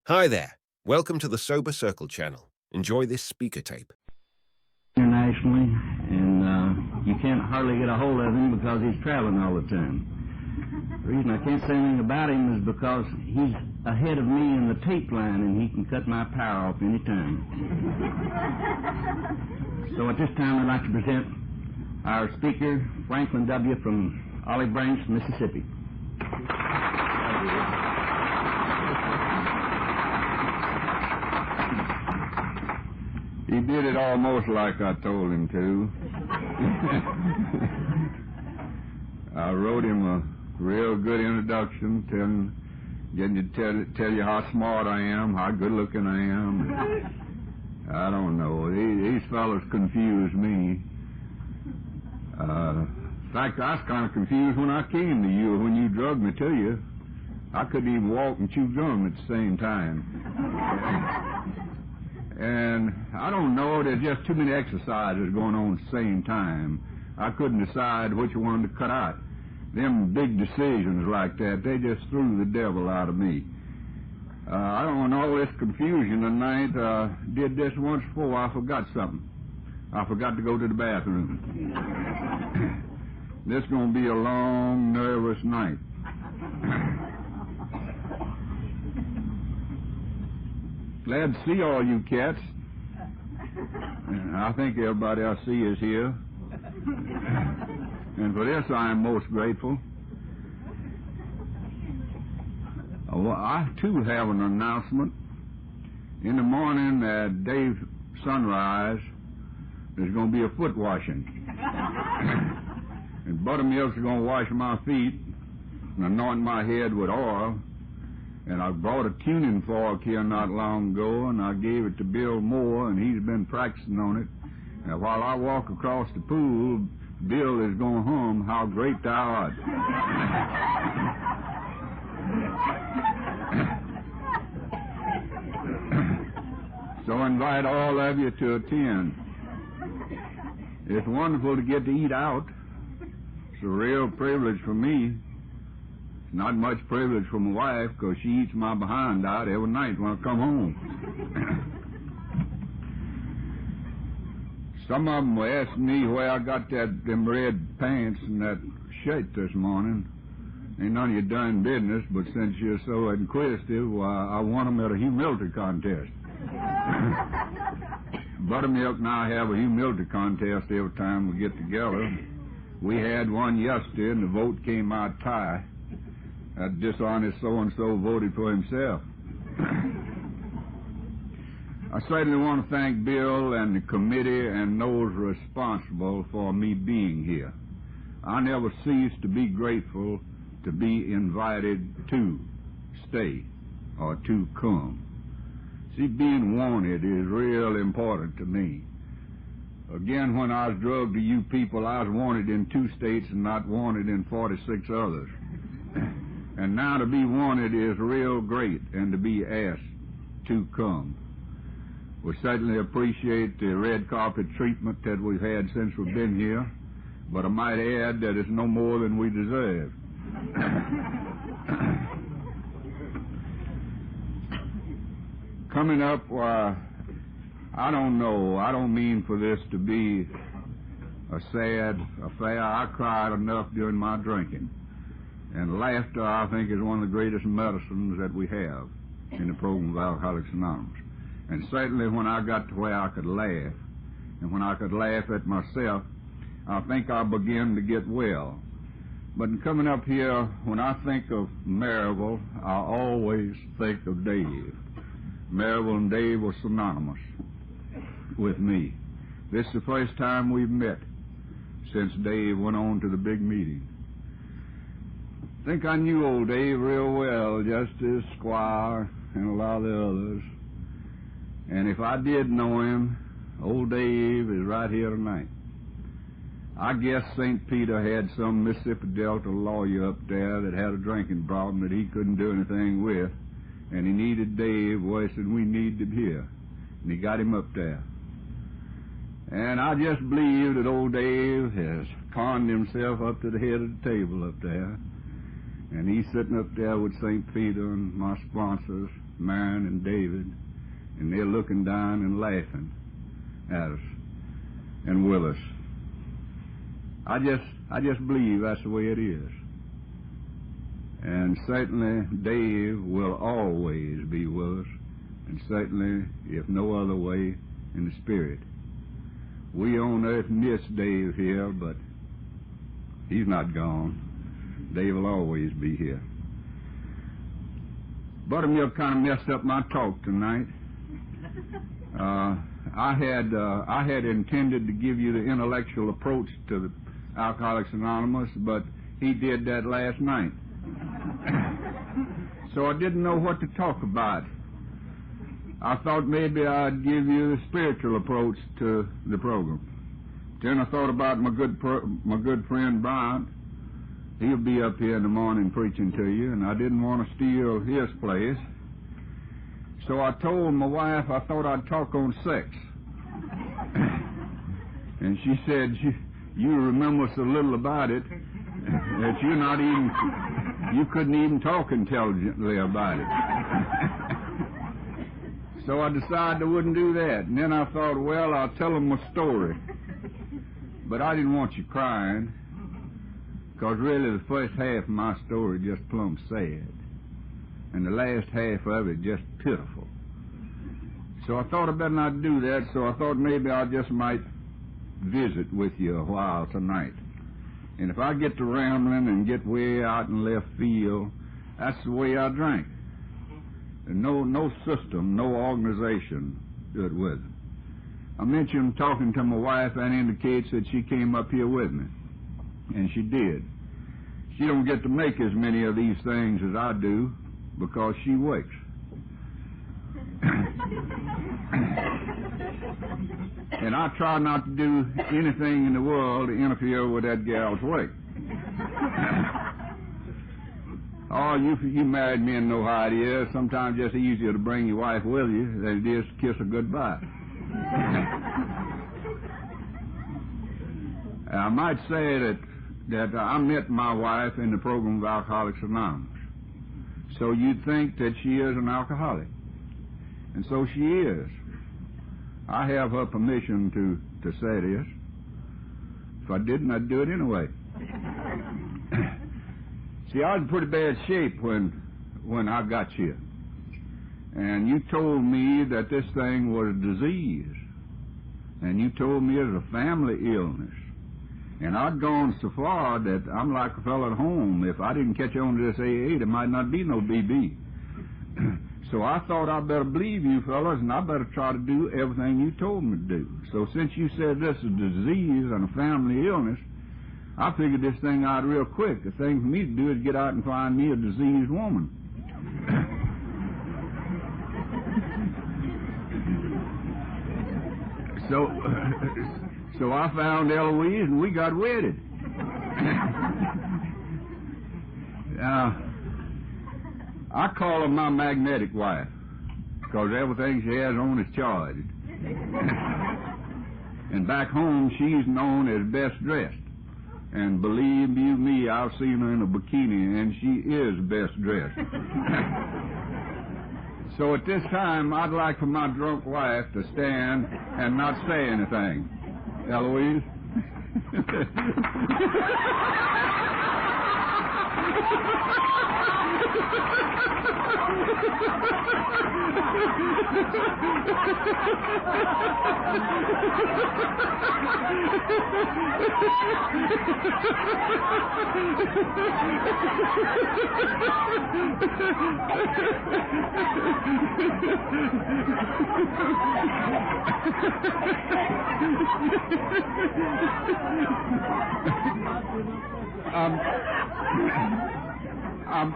Hi there. Welcome to the Sober Circle channel. Enjoy this speaker tape. Internationally, and you can't hardly get a hold of him because he's traveling all the time. The reason I can't say anything about him is because he's ahead of me in the tape line, and he can cut my power off any time. So at this time, I'd like to present our speaker, Franklin W. from Olive Branch, Mississippi. He did it almost like I told him to. I wrote him a real good introduction, getting to tell you how smart I am, how good looking I am. I don't know. These fellows confuse me. In fact, I was kind of confused when I came to you, when you drugged me to you. I couldn't even walk and chew gum at the same time. And I don't know, there's just too many exercises going on at the same time. I couldn't decide which one to cut out. Them big decisions like that, they just threw the devil out of me. I don't know, all this confusion tonight. Did this once before, I forgot something. I forgot to go to the bathroom. This is going to be a long, nervous night. Glad to see all you cats. I think everybody I see is here. And for this I am most grateful. I too have an announcement. In the morning at day sunrise, there's going to be a foot washing. And Buttermilk's going to wash my feet and anoint my head with oil. And I brought a tuning fork here not long ago, and I gave it to Bill Moore, and he's been practicing on it. And while I walk across the pool, Bill is going to hum, "How Great Thou Art." So I invite all of you to attend. It's wonderful to get to eat out. It's a real privilege for me. Not much privilege for my wife, because she eats my behind out every night when I come home. Some of them were asking me where I got them red pants and that shirt this morning. Ain't none of your darn business, but since you're so inquisitive, I won them at a humility contest. Buttermilk and I have a humility contest every time we get together. We had one yesterday, and the vote came out tie. That dishonest so-and-so voted for himself. I certainly want to thank Bill and the committee and those responsible for me being here. I never cease to be grateful to be invited to stay or to come. See, being wanted is real important to me. Again, when I was drugged to you people, I was wanted in 2 states and not wanted in 46 others. And now to be wanted is real great, and to be asked to come. We certainly appreciate the red carpet treatment that we've had since we've been here, but I might add that it's no more than we deserve. Coming up, I don't know. I don't mean for this to be a sad affair. I cried enough during my drinking. And laughter, I think, is one of the greatest medicines that we have in the program of Alcoholics Anonymous. And certainly when I got to where I could laugh, and when I could laugh at myself, I think I began to get well. But in coming up here, when I think of Maryville, I always think of Dave. Maryville and Dave were synonymous with me. This is the first time we've met since Dave went on to the big meeting. I think I knew old Dave real well, just as Squire and a lot of the others. And if I did know him, old Dave is right here tonight. I guess St. Peter had some Mississippi Delta lawyer up there that had a drinking problem that he couldn't do anything with, and he needed Dave worse than we needed him here, and he got him up there. And I just believe that old Dave has conned himself up to the head of the table up there. And he's sitting up there with St. Peter and my sponsors, Marion and David, and they're looking down and laughing at us and with us. I just believe that's the way it is. And certainly Dave will always be with us, and certainly, if no other way, in the Spirit. We on earth miss Dave here, but he's not gone. Dave will always be here. Buttermilk kind of messed up my talk tonight. I had intended to give you the intellectual approach to the Alcoholics Anonymous, but he did that last night. So I didn't know what to talk about. I thought maybe I'd give you the spiritual approach to the program. Then I thought about my good friend Brian. He'll be up here in the morning preaching to you, and I didn't want to steal his place. So I told my wife I thought I'd talk on sex. And she said, you remember so little about it that you couldn't even talk intelligently about it. So I decided I wouldn't do that. And then I thought, well, I'll tell them my story. But I didn't want you crying, because really the first half of my story just plumb sad, and the last half of it just pitiful. So I thought I better not do that, so I thought maybe I just might visit with you a while tonight. And if I get to rambling and get way out in left field, that's the way I drink. And no system, no organization do it with it. I mentioned talking to my wife, and indicates that she came up here with me. And she did. She don't get to make as many of these things as I do, because she works. And I try not to do anything in the world to interfere with that gal's work. Oh, you married men know how it is. Sometimes it's easier to bring your wife with you than it is to kiss her goodbye. I might say that I met my wife in the program of Alcoholics Anonymous. So you'd think that she is an alcoholic. And so she is. I have her permission to say this. If I didn't, I'd do it anyway. See, I was in pretty bad shape when I got here. And you told me that this thing was a disease. And you told me it was a family illness. And I'd gone so far that I'm like a fellow at home. If I didn't catch on to this AA, there might not be no BB. So I thought I'd better believe you fellas, and I better try to do everything you told me to do. So since you said this is a disease and a family illness, I figured this thing out real quick. The thing for me to do is get out and find me a diseased woman. So I found Eloise, and we got wedded. I call her my magnetic wife, because everything she has on is charged. And back home, she's known as best dressed. And believe you me, I've seen her in a bikini, and she is best dressed. So at this time, I'd like for my drunk wife to stand and not say anything. Eloise?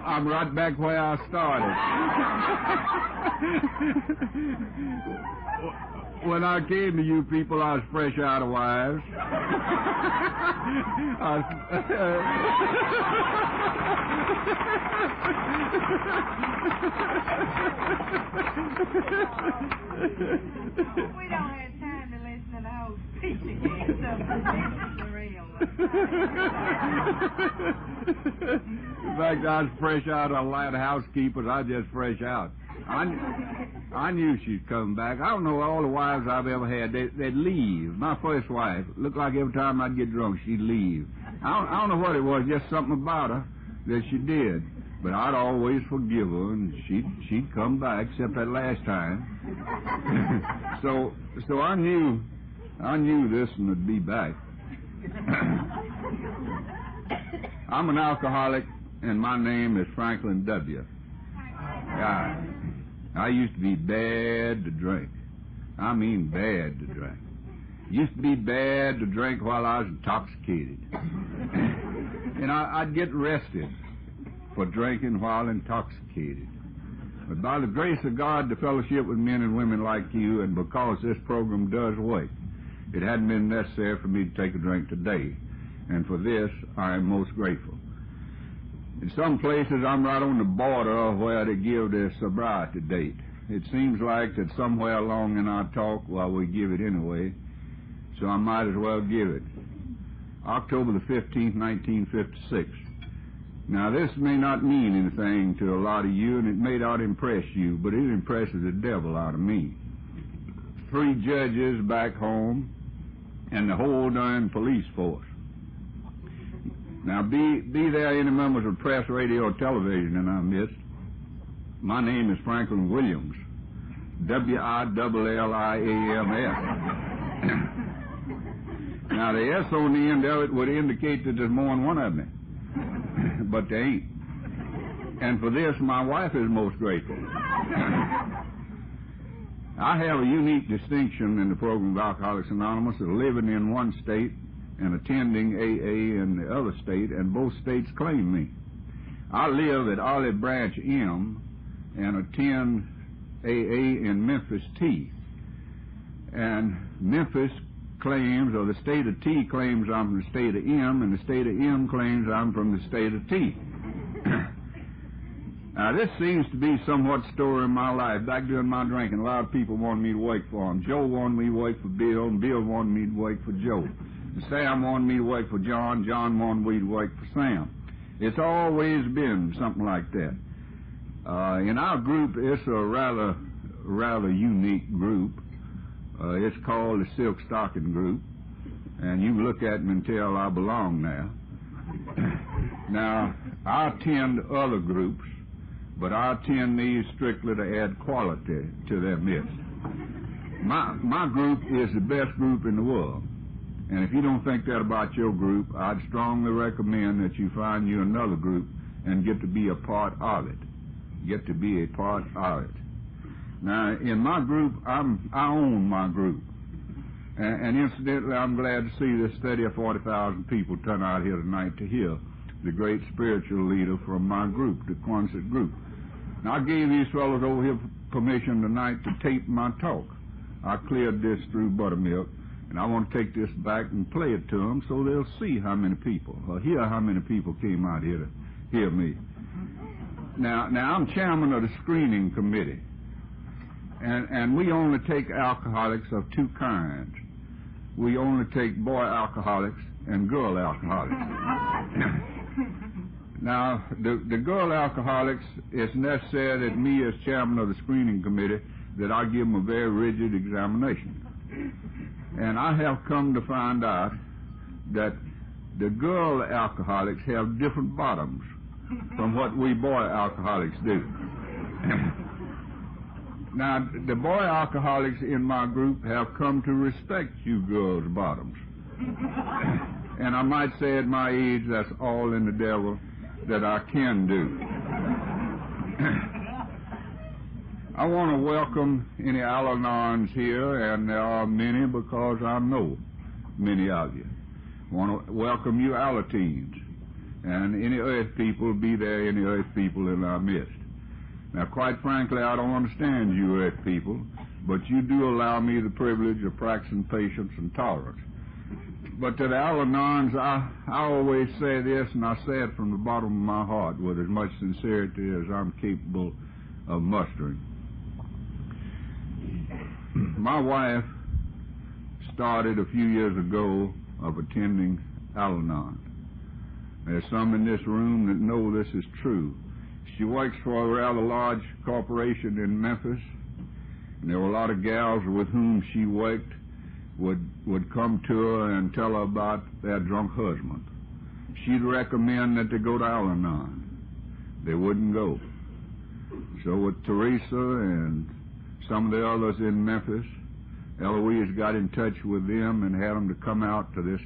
I'm right back where I started. When I came to you people, I was fresh out of wives. We don't have time to listen to the whole speech again, so this is the real one. In fact, I was fresh out of a lot of housekeepers. I just fresh out. I knew she'd come back. I don't know all the wives I've ever had. They'd leave. My first wife looked like every time I'd get drunk, she'd leave. I don't know what it was, just something about her that she did. But I'd always forgive her, and she'd come back, except that last time. So I knew this one would be back. I'm an alcoholic, and my name is Franklin W. I used to be bad to drink. I mean bad to drink. Used to be bad to drink while I was intoxicated. And I'd get arrested for drinking while intoxicated. But by the grace of God, to fellowship with men and women like you, and because this program does work, it hadn't been necessary for me to take a drink today. And for this, I am most grateful. In some places, I'm right on the border of where they give their sobriety date. It seems like that somewhere along in our talk, well, we give it anyway, so I might as well give it. October the 15th, 1956. Now, this may not mean anything to a lot of you, and it may not impress you, but it impresses the devil out of me. 3 judges back home, and the whole darn police force. Now, be there any members of press, radio, or television in our midst. My name is Franklin Williams, W-I-L-L-I-A-M-S. Now, the S on the end of it would indicate that there's more than one of me, but there ain't. And for this, my wife is most grateful. I have a unique distinction in the program of Alcoholics Anonymous of living in one state and attending AA in the other state, and both states claim me. I live at Olive Branch M and attend AA in Memphis T. And Memphis claims, or the state of T claims I'm from the state of M, and the state of M claims I'm from the state of T. Now, this seems to be somewhat story in my life. Back during my drinking, a lot of people wanted me to work for them. Joe wanted me to work for Bill, and Bill wanted me to work for Joe. And Sam wanted me to work for John, John wanted me to work for Sam. It's always been something like that. In our group, it's a rather unique group. It's called the Silk Stocking Group, and you look at me and tell I belong there. Now, I attend other groups, but I attend these strictly to add quality to their midst. My group is the best group in the world, and if you don't think that about your group, I'd strongly recommend that you find you another group and get to be a part of it. Get to be a part of it. Now, in my group, I own my group. And incidentally, I'm glad to see this 30 or 40,000 people turn out here tonight to hear the great spiritual leader from my group, the Quonset group. Now, I gave these fellows over here permission tonight to tape my talk. I cleared this through Buttermilk, and I want to take this back and play it to them so they'll see how many people, or hear how many people came out here to hear me. Now I'm chairman of the screening committee, and we only take alcoholics of 2 kinds. We only take boy alcoholics and girl alcoholics. Now, the girl alcoholics, it's necessary that me as chairman of the screening committee, that I give them a very rigid examination. And I have come to find out that the girl alcoholics have different bottoms from what we boy alcoholics do. Now, the boy alcoholics in my group have come to respect you girls' bottoms. And I might say at my age, that's all in the devil that I can do. I want to welcome any Al-Anons here, and there are many because I know many of you. I want to welcome you Alateens, and any earth people, be there any earth people in our midst. Now, quite frankly, I don't understand you earth people, but you do allow me the privilege of practicing patience and tolerance. But to the Al-Anons, I always say this, and I say it from the bottom of my heart with as much sincerity as I'm capable of mustering. My wife started a few years ago of attending Al-Anon. There's some in this room that know this is true. She works for a rather large corporation in Memphis, and there were a lot of gals with whom she worked would come to her and tell her about their drunk husband. She'd recommend that they go to Al-Anon. They wouldn't go. So with Teresa and some of the others in Memphis, Eloise got in touch with them and had them to come out to this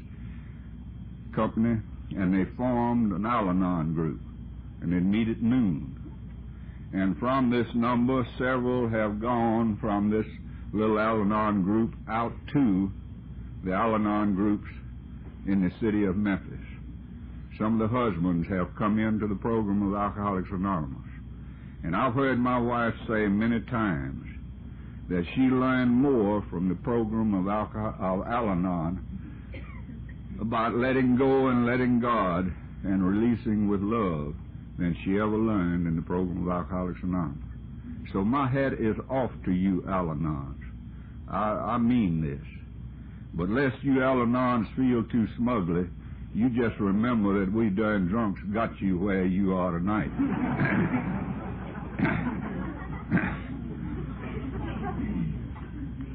company, and they formed an Al-Anon group, and they'd meet at noon. And from this number, several have gone from this little Al-Anon group out to the Al-Anon groups in the city of Memphis. Some of the husbands have come into the program of Alcoholics Anonymous. And I've heard my wife say many times that she learned more from the program of Al-Anon about letting go and letting God and releasing with love than she ever learned in the program of Alcoholics Anonymous. So my hat is off to you Al-Anons. I mean this. But lest you Al-Anons feel too smugly, you just remember that we darn drunks got you where you are tonight.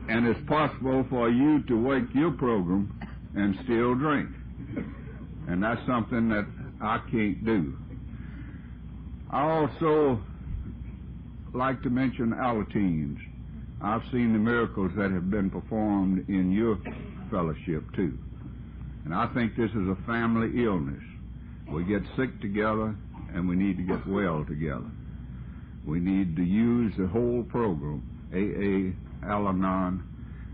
And it's possible for you to wake your program and still drink. And that's something that I can't do. I also like to mention Alateens. I've seen the miracles that have been performed in your fellowship, too. And I think this is a family illness. We get sick together, and we need to get well together. We need to use the whole program, AA, Al-Anon,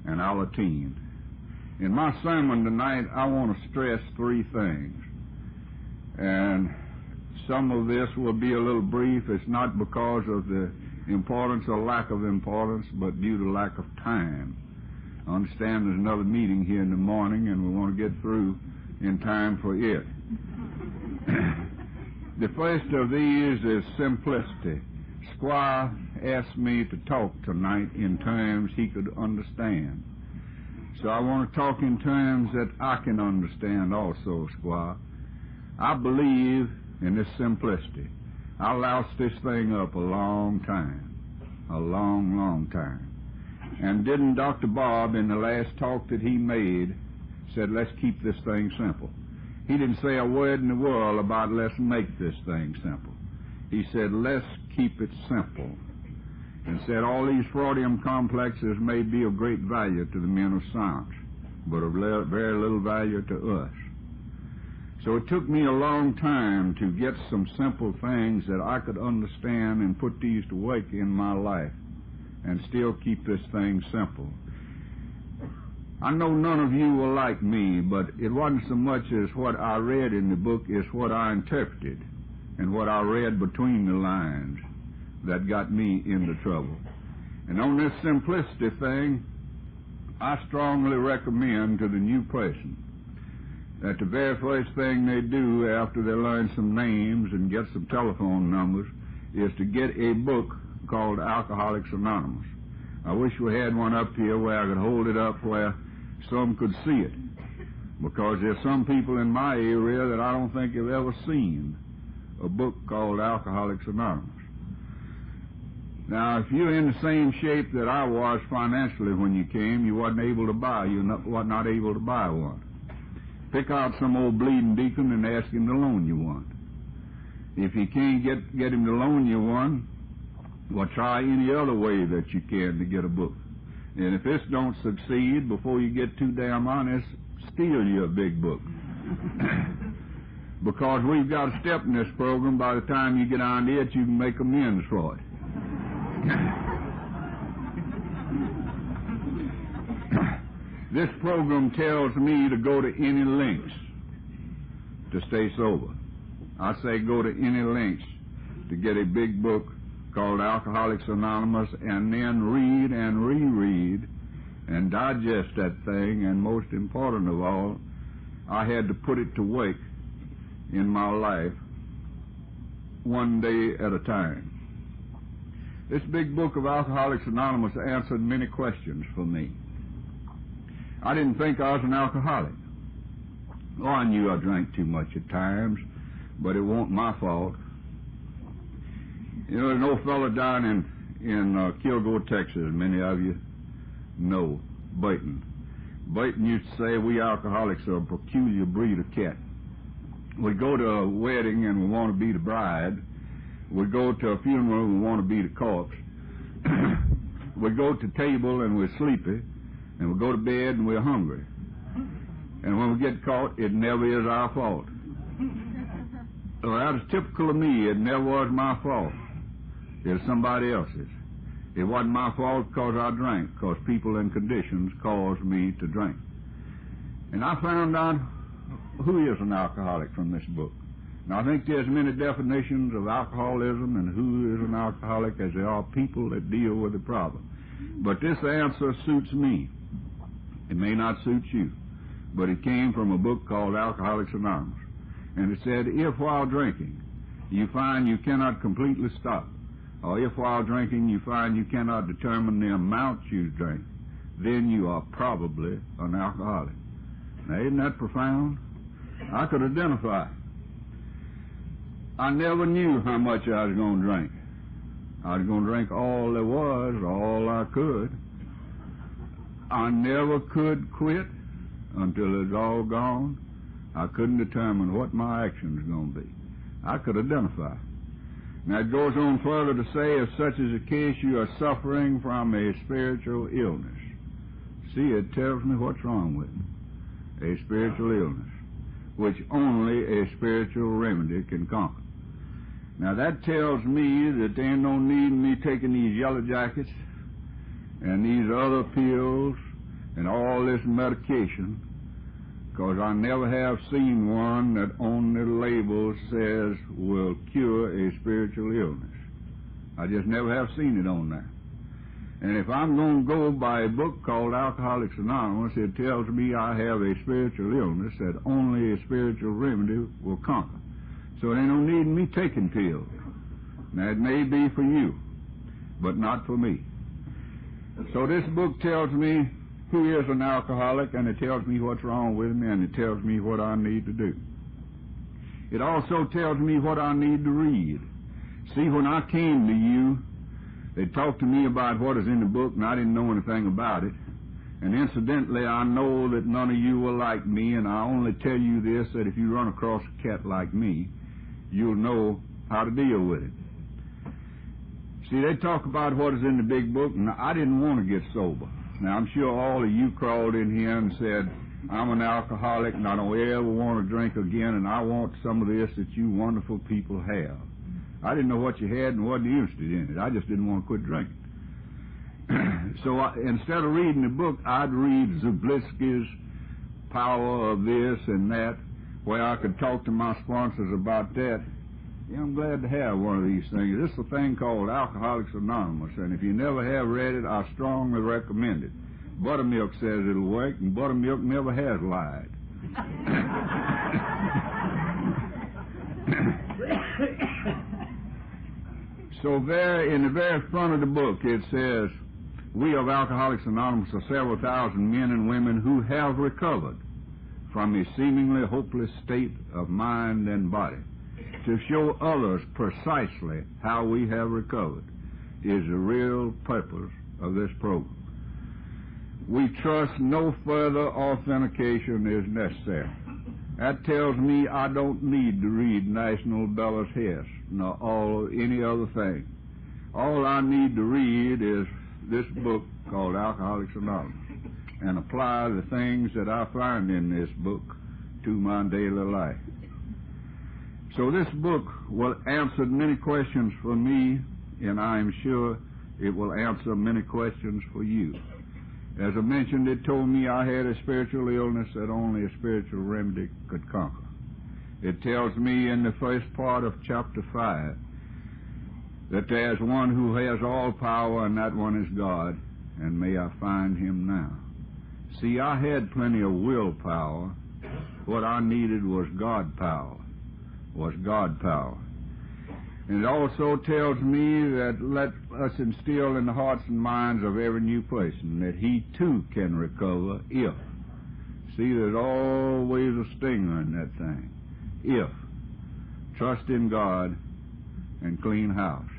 and Alateen. In my sermon tonight, I want to stress three things. And some of this will be a little brief. It's not because of the importance or lack of importance, but due to lack of time. I understand there's another meeting here in the morning, and we want to get through in time for it. The first of these is simplicity. Squire asked me to talk tonight in terms he could understand. So I want to talk in terms that I can understand also, Squire. I believe in this simplicity. I loused this thing up a long time. A long, long time. And didn't Dr. Bob, in the last talk that he made, said, let's keep this thing simple. He didn't say a word in the world about let's make this thing simple. He said, let's keep it simple. And said all these Freudian complexes may be of great value to the men of science, but of very little value to us. So it took me a long time to get some simple things that I could understand and put these to work in my life and still keep this thing simple. I know none of you will like me, but it wasn't so much as what I read in the book as what I interpreted and what I read between the lines that got me into trouble. And on this simplicity thing, I strongly recommend to the new person that the very first thing they do after they learn some names and get some telephone numbers is to get a book called Alcoholics Anonymous. I wish we had one up here where I could hold it up where some could see it, because there's some people in my area that I don't think have ever seen a book called Alcoholics Anonymous. Now, if you're in the same shape that I was financially when you came, you wasn't able to buy one. Pick out some old bleeding deacon and ask him to loan you one. If you can't get him to loan you one, well, try any other way that you can to get a book. And if this don't succeed, before you get too damn honest, steal you a big book. Because we've got a step in this program, by the time you get on to it, you can make amends for it. This program tells me to go to any lengths to stay sober. I say go to any lengths to get a big book called Alcoholics Anonymous, and then read and reread and digest that thing, and most important of all, I had to put it to work in my life one day at a time. This big book of Alcoholics Anonymous answered many questions for me. I didn't think I was an alcoholic. Oh, I knew I drank too much at times, but it wasn't my fault. You know, there's an old fellow down in Kilgore, Texas, many of you know, Burton. Burton used to say, we alcoholics are a peculiar breed of cat. We go to a wedding and we want to be the bride. We go to a funeral and we want to be the corpse. We go to table and we're sleepy, and we go to bed and we're hungry. And when we get caught, it never is our fault. So that is typical of me. It never was my fault. It's somebody else's. It wasn't my fault because I drank, because people and conditions caused me to drink. And I found out who is an alcoholic from this book. Now, I think there's many definitions of alcoholism and who is an alcoholic as there are people that deal with the problem. But this answer suits me. It may not suit you, but it came from a book called Alcoholics Anonymous. And it said, if while drinking you find you cannot completely stop, or if while drinking you find you cannot determine the amount you drink, then you are probably an alcoholic. Now, isn't that profound? I could identify. I never knew how much I was going to drink. I was going to drink all there was, all I could. I never could quit until it's all gone. I couldn't determine what my action was going to be. I could identify. Now, it goes on further to say, if such is the case, you are suffering from a spiritual illness. See, it tells me what's wrong with me. A spiritual illness, which only a spiritual remedy can conquer. Now, that tells me that there ain't no need in me taking these yellow jackets and these other pills and all this medication, because I never have seen one that on the label says will cure a spiritual illness. I just never have seen it on there. And if I'm going to go by a book called Alcoholics Anonymous, it tells me I have a spiritual illness that only a spiritual remedy will conquer. So there ain't no need in me taking pills. Now, it may be for you, but not for me. So this book tells me who is an alcoholic, and it tells me what's wrong with me, and it tells me what I need to do. It also tells me what I need to read. See, when I came to you, they talked to me about what is in the book, and I didn't know anything about it. And incidentally, I know that none of you will like me, and I only tell you this, that if you run across a cat like me, you'll know how to deal with it. See, they talk about what is in the big book, and I didn't want to get sober. Now, I'm sure all of you crawled in here and said, I'm an alcoholic, and I don't ever want to drink again, and I want some of this that you wonderful people have. I didn't know what you had and wasn't interested in it. I just didn't want to quit drinking. So instead of reading the book, I'd read Zablisky's Power of This and That, where I could talk to my sponsors about that. Yeah, I'm glad to have one of these things. This is a thing called Alcoholics Anonymous, and if you never have read it, I strongly recommend it. Buttermilk says it'll work, and Buttermilk never has lied. So there, in the very front of the book, it says, we of Alcoholics Anonymous are several thousand men and women who have recovered from a seemingly hopeless state of mind and body. To show others precisely how we have recovered is the real purpose of this program. We trust no further authentication is necessary. That tells me I don't need to read National Beller's Hess nor any other thing. All I need to read is this book called Alcoholics Anonymous and apply the things that I find in this book to my daily life. So this book will answer many questions for me, and I am sure it will answer many questions for you. As I mentioned, it told me I had a spiritual illness that only a spiritual remedy could conquer. It tells me in the first part of chapter 5 that there's one who has all power, and that one is God, and may I find him now. See, I had plenty of willpower. What I needed was God power. And it also tells me that let us instill in the hearts and minds of every new person that he too can recover if. See, there's always a stinger in that thing. If. Trust in God and clean house.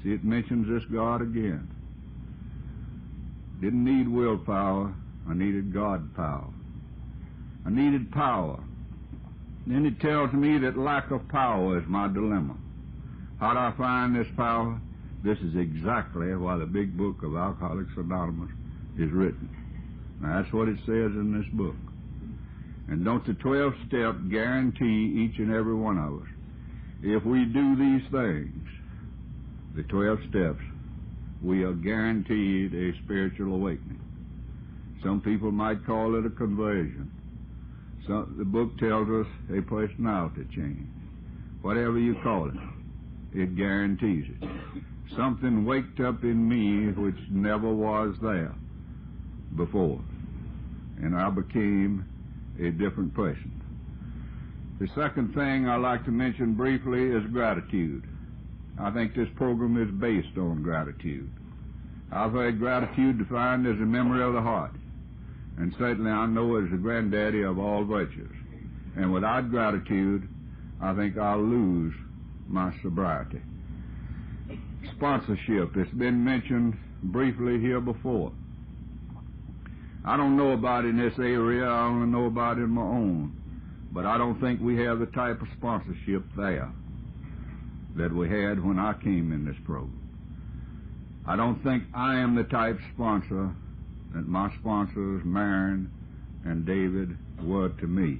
See, it mentions this God again. Didn't need willpower. I needed God power. I needed power. Then it tells me that lack of power is my dilemma. How do I find this power? This is exactly why the big book of Alcoholics Anonymous is written. Now, that's what it says in this book. And don't the 12 steps guarantee each and every one of us? If we do these things, the 12 steps, we are guaranteed a spiritual awakening. Some people might call it a conversion. The book tells us a personality change. Whatever you call it, it guarantees it. Something waked up in me which never was there before, and I became a different person. The second thing I like to mention briefly is gratitude. I think this program is based on gratitude. I've heard gratitude defined as a memory of the heart, and certainly I know it as the granddaddy of all virtues. And without gratitude, I think I'll lose my sobriety. Sponsorship has been mentioned briefly here before. I don't know about in this area, I only know about in my own, but I don't think we have the type of sponsorship there that we had when I came in this program. I don't think I am the type sponsor that my sponsors, Marion and David, were to me.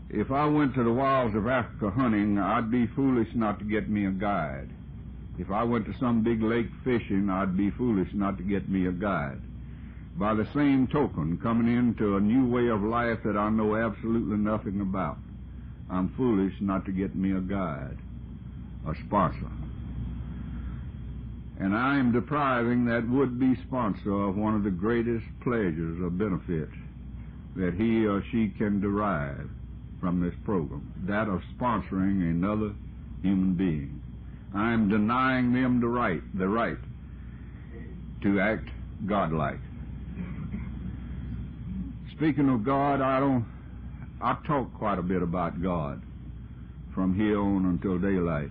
If I went to the wilds of Africa hunting, I'd be foolish not to get me a guide. If I went to some big lake fishing, I'd be foolish not to get me a guide. By the same token, coming into a new way of life that I know absolutely nothing about, I'm foolish not to get me a guide, a sponsor. And I am depriving that would-be sponsor of one of the greatest pleasures or benefits that he or she can derive from this program, that of sponsoring another human being. I am denying them the right to act godlike. Speaking of God, I talk quite a bit about God from here on until daylight.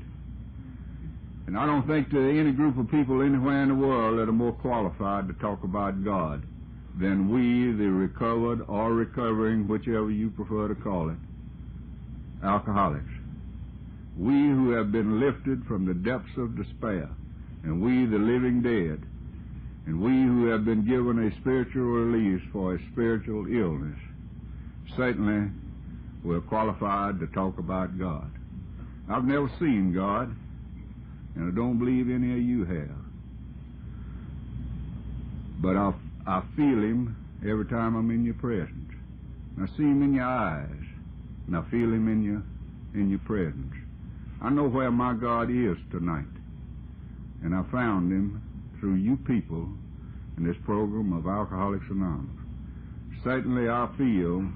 And I don't think there are any group of people anywhere in the world that are more qualified to talk about God than we, the recovered or recovering, whichever you prefer to call it, alcoholics. We who have been lifted from the depths of despair, and we, the living dead, and we who have been given a spiritual release for a spiritual illness, certainly we're qualified to talk about God. I've never seen God, and I don't believe any of you have. But I feel Him every time I'm in your presence. I see Him in your eyes, and I feel Him in your presence. I know where my God is tonight, and I found Him through you people in this program of Alcoholics Anonymous. Certainly I feel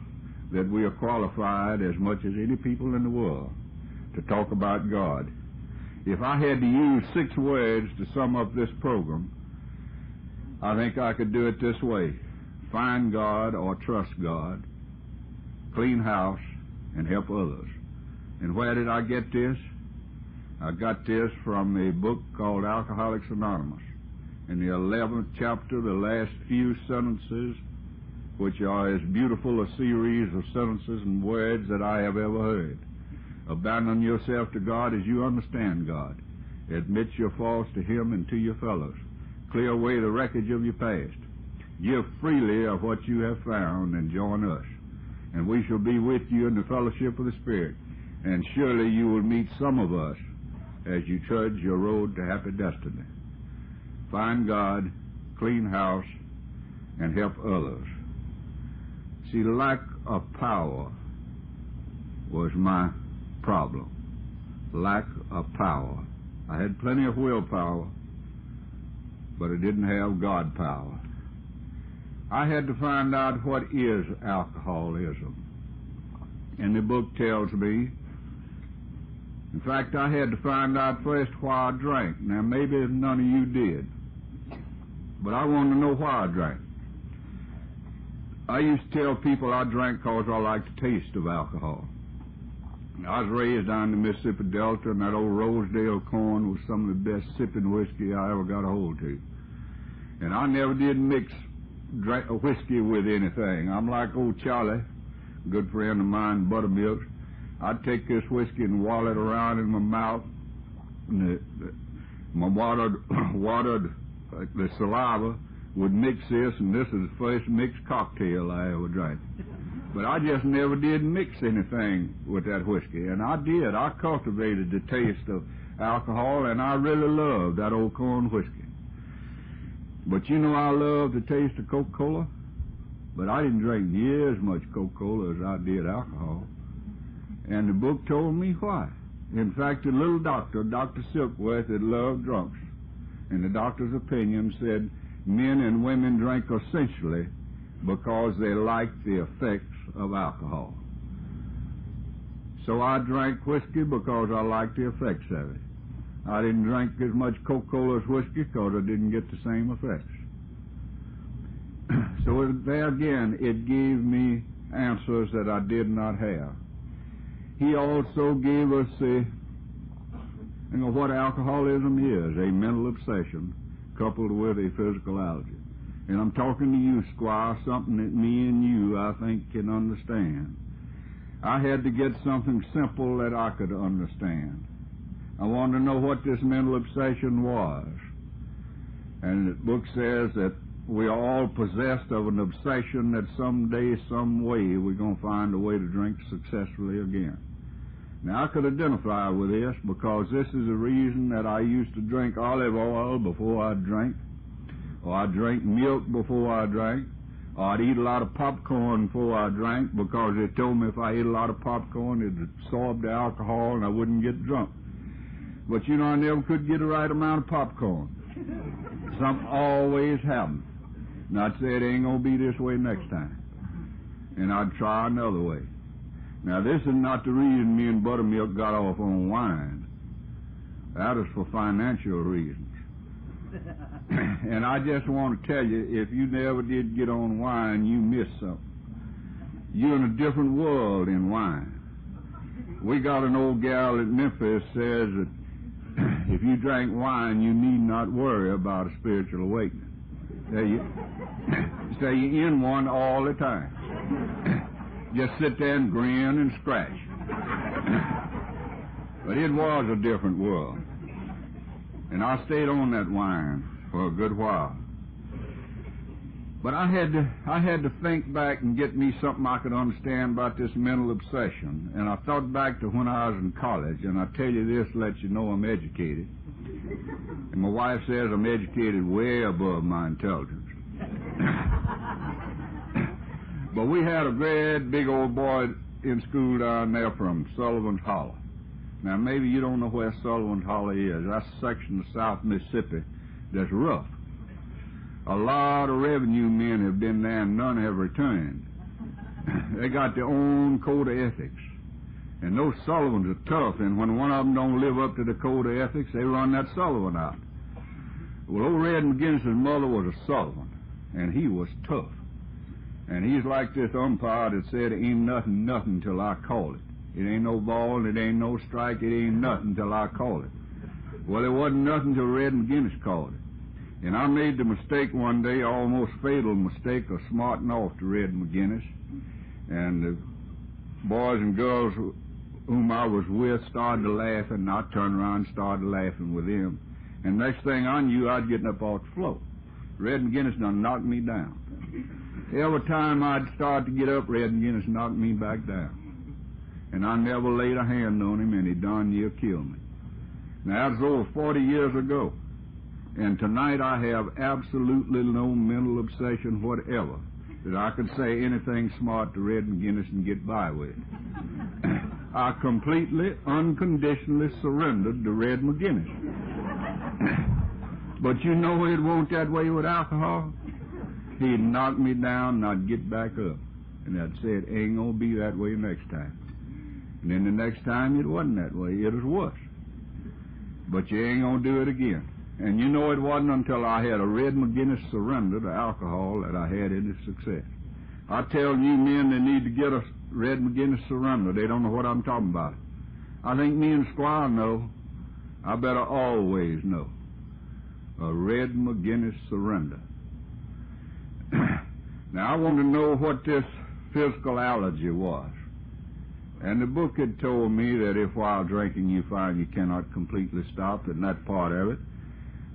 that we are qualified as much as any people in the world to talk about God. If I had to use 6 words to sum up this program, I think I could do it this way: find God or trust God, clean house, and help others. And where did I get this? I got this from a book called Alcoholics Anonymous. In the 11th chapter, the last few sentences, which are as beautiful a series of sentences and words that I have ever heard. Abandon yourself to God as you understand God. Admit your faults to Him and to your fellows. Clear away the wreckage of your past. Give freely of what you have found and join us. And we shall be with you in the fellowship of the Spirit. And surely you will meet some of us as you trudge your road to happy destiny. Find God, clean house, and help others. See, lack of power was my problem. Lack of power. I had plenty of willpower, but I didn't have God power. I had to find out what is alcoholism. And the book tells me, in fact, I had to find out first why I drank. Now, maybe none of you did, but I wanted to know why I drank. I used to tell people I drank because I liked the taste of alcohol. I was raised down in the Mississippi Delta, and that old Rosedale corn was some of the best sipping whiskey I ever got a hold to. And I never did mix whiskey with anything. I'm like old Charlie, a good friend of mine, Buttermilk. I'd take this whiskey and wallow it around in my mouth, and my the saliva would mix this, and this is the first mixed cocktail I ever drank. But I just never did mix anything with that whiskey, and I did. I cultivated the taste of alcohol, and I really loved that old corn whiskey. But you know, I love the taste of Coca-Cola, but I didn't drink near as much Coca-Cola as I did alcohol. And the book told me why. In fact, the little doctor, Dr. Silkworth, that loved drunks, and the doctor's opinion said men and women drink essentially because they like the effects of alcohol. So I drank whiskey because I liked the effects of it. I didn't drink as much Coca-Cola as whiskey because I didn't get the same effects. So there again, it gave me answers that I did not have. He also gave us what alcoholism is, a mental obsession coupled with a physical allergy. And I'm talking to you, Squire, something that me and you, I think, can understand. I had to get something simple that I could understand. I wanted to know what this mental obsession was. And the book says that we are all possessed of an obsession that someday, some way, we're going to find a way to drink successfully again. Now, I could identify with this because this is the reason that I used to drink olive oil before I drank, or I drank milk before I drank, or I'd eat a lot of popcorn before I drank because they told me if I ate a lot of popcorn, it'd absorb the alcohol and I wouldn't get drunk. But, you know, I never could get the right amount of popcorn. Something always happened. And I'd say it ain't going to be this way next time. And I'd try another way. Now, this is not the reason me and Buttermilk got off on wine. That is for financial reasons. And I just want to tell you, if you never did get on wine, you missed something. You're in a different world in wine. We got an old gal at Memphis says that if you drank wine, you need not worry about a spiritual awakening. Say you're in one all the time. Just sit there and grin and scratch. But it was a different world. And I stayed on that wine for a good while. But I had to think back and get me something I could understand about this mental obsession. And I thought back to when I was in college, and I tell you this, let you know I'm educated. And my wife says I'm educated way above my intelligence. But we had a great big old boy in school down there from Sullivan's Hollow. Now, maybe you don't know where Sullivan's Hollow is. That's a section of South Mississippi that's rough. A lot of revenue men have been there and none have returned. They got their own code of ethics. And those Sullivans are tough, and when one of them don't live up to the code of ethics, they run that Sullivan out. Well, old Red McGinnis's mother was a Sullivan, and he was tough. And he's like this umpire that said, it ain't nothing till I call it. It ain't no ball, it ain't no strike, it ain't nothing till I call it. Well, it wasn't nothing till Red McGinnis called it. And I made the mistake one day, almost fatal mistake, of smarting off to Red McGinnis. And the boys and girls whom I was with started to laugh, and I turned around and started laughing with them. And next thing I knew, I was getting up off the floor. Red McGinnis done knocked me down. Every time I'd start to get up, Red McGinnis knocked me back down. And I never laid a hand on him, and he darn near killed me. Now, that was over 40 years ago. And tonight I have absolutely no mental obsession whatever that I could say anything smart to Red McGinnis and get by with. I completely, unconditionally surrendered to Red McGinnis. But you know it won't that way with alcohol. He'd knock me down and I'd get back up. And I'd say it ain't going to be that way next time. And then the next time it wasn't that way. It was worse. But you ain't going to do it again. And you know it wasn't until I had a Red McGinnis surrender to alcohol that I had any success. I tell you men they need to get a Red McGinnis surrender. They don't know what I'm talking about. I think me and Squire know, I better always know, a Red McGinnis surrender. Now, I want to know what this physical allergy was. And the book had told me that if while drinking you find you cannot completely stop, and that part of it,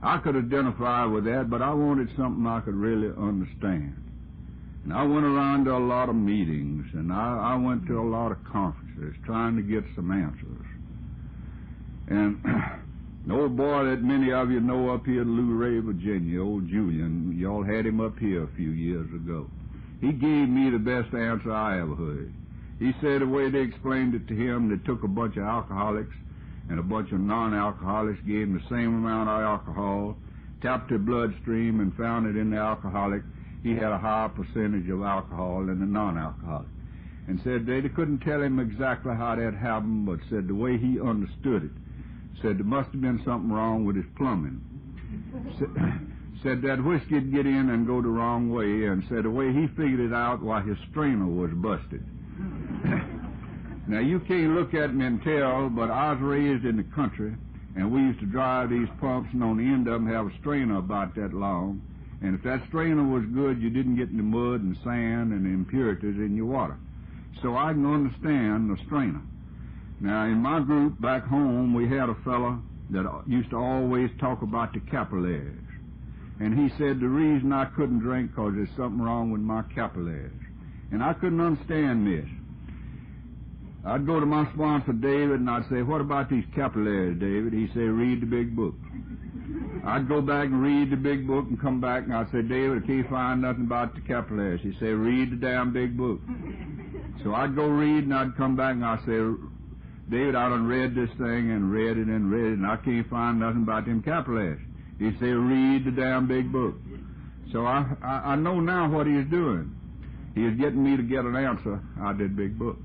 I could identify with that, but I wanted something I could really understand. And I went around to a lot of meetings, and I went to a lot of conferences trying to get some answers. And the old boy that many of you know up here in Luray, Virginia, old Julian, y'all had him up here a few years ago. He gave me the best answer I ever heard. He said the way they explained it to him, they took a bunch of alcoholics and a bunch of non-alcoholics, gave them the same amount of alcohol, tapped their bloodstream and found it in the alcoholic. He had a higher percentage of alcohol than the non-alcoholic. And said they couldn't tell him exactly how that happened, but said the way he understood it, said there must have been something wrong with his plumbing. Said that whiskey'd get in and go the wrong way, and said the way he figured it out, why his strainer was busted. Now, you can't look at me and tell, but I was raised in the country, and we used to drive these pumps, and on the end of them have a strainer about that long, and if that strainer was good, you didn't get any mud and sand and impurities in your water. So I can understand the strainer. Now, in my group back home, we had a fellow that used to always talk about the capillaries. And he said the reason I couldn't drink because there's something wrong with my capillaries. And I couldn't understand this. I'd go to my sponsor, David, and I'd say, what about these capillaries, David? He'd say, read the big book. I'd go back and read the big book and come back, and I'd say, David, I can't find nothing about the capillaries. He'd say, read the damn big book. So I'd go read, and I'd come back, and I'd say, David, I done read this thing and read it, and I can't find nothing about them capillaries. He'd say, read the damn big book. So I know now what he's doing. He is getting me to get an answer out of that big book.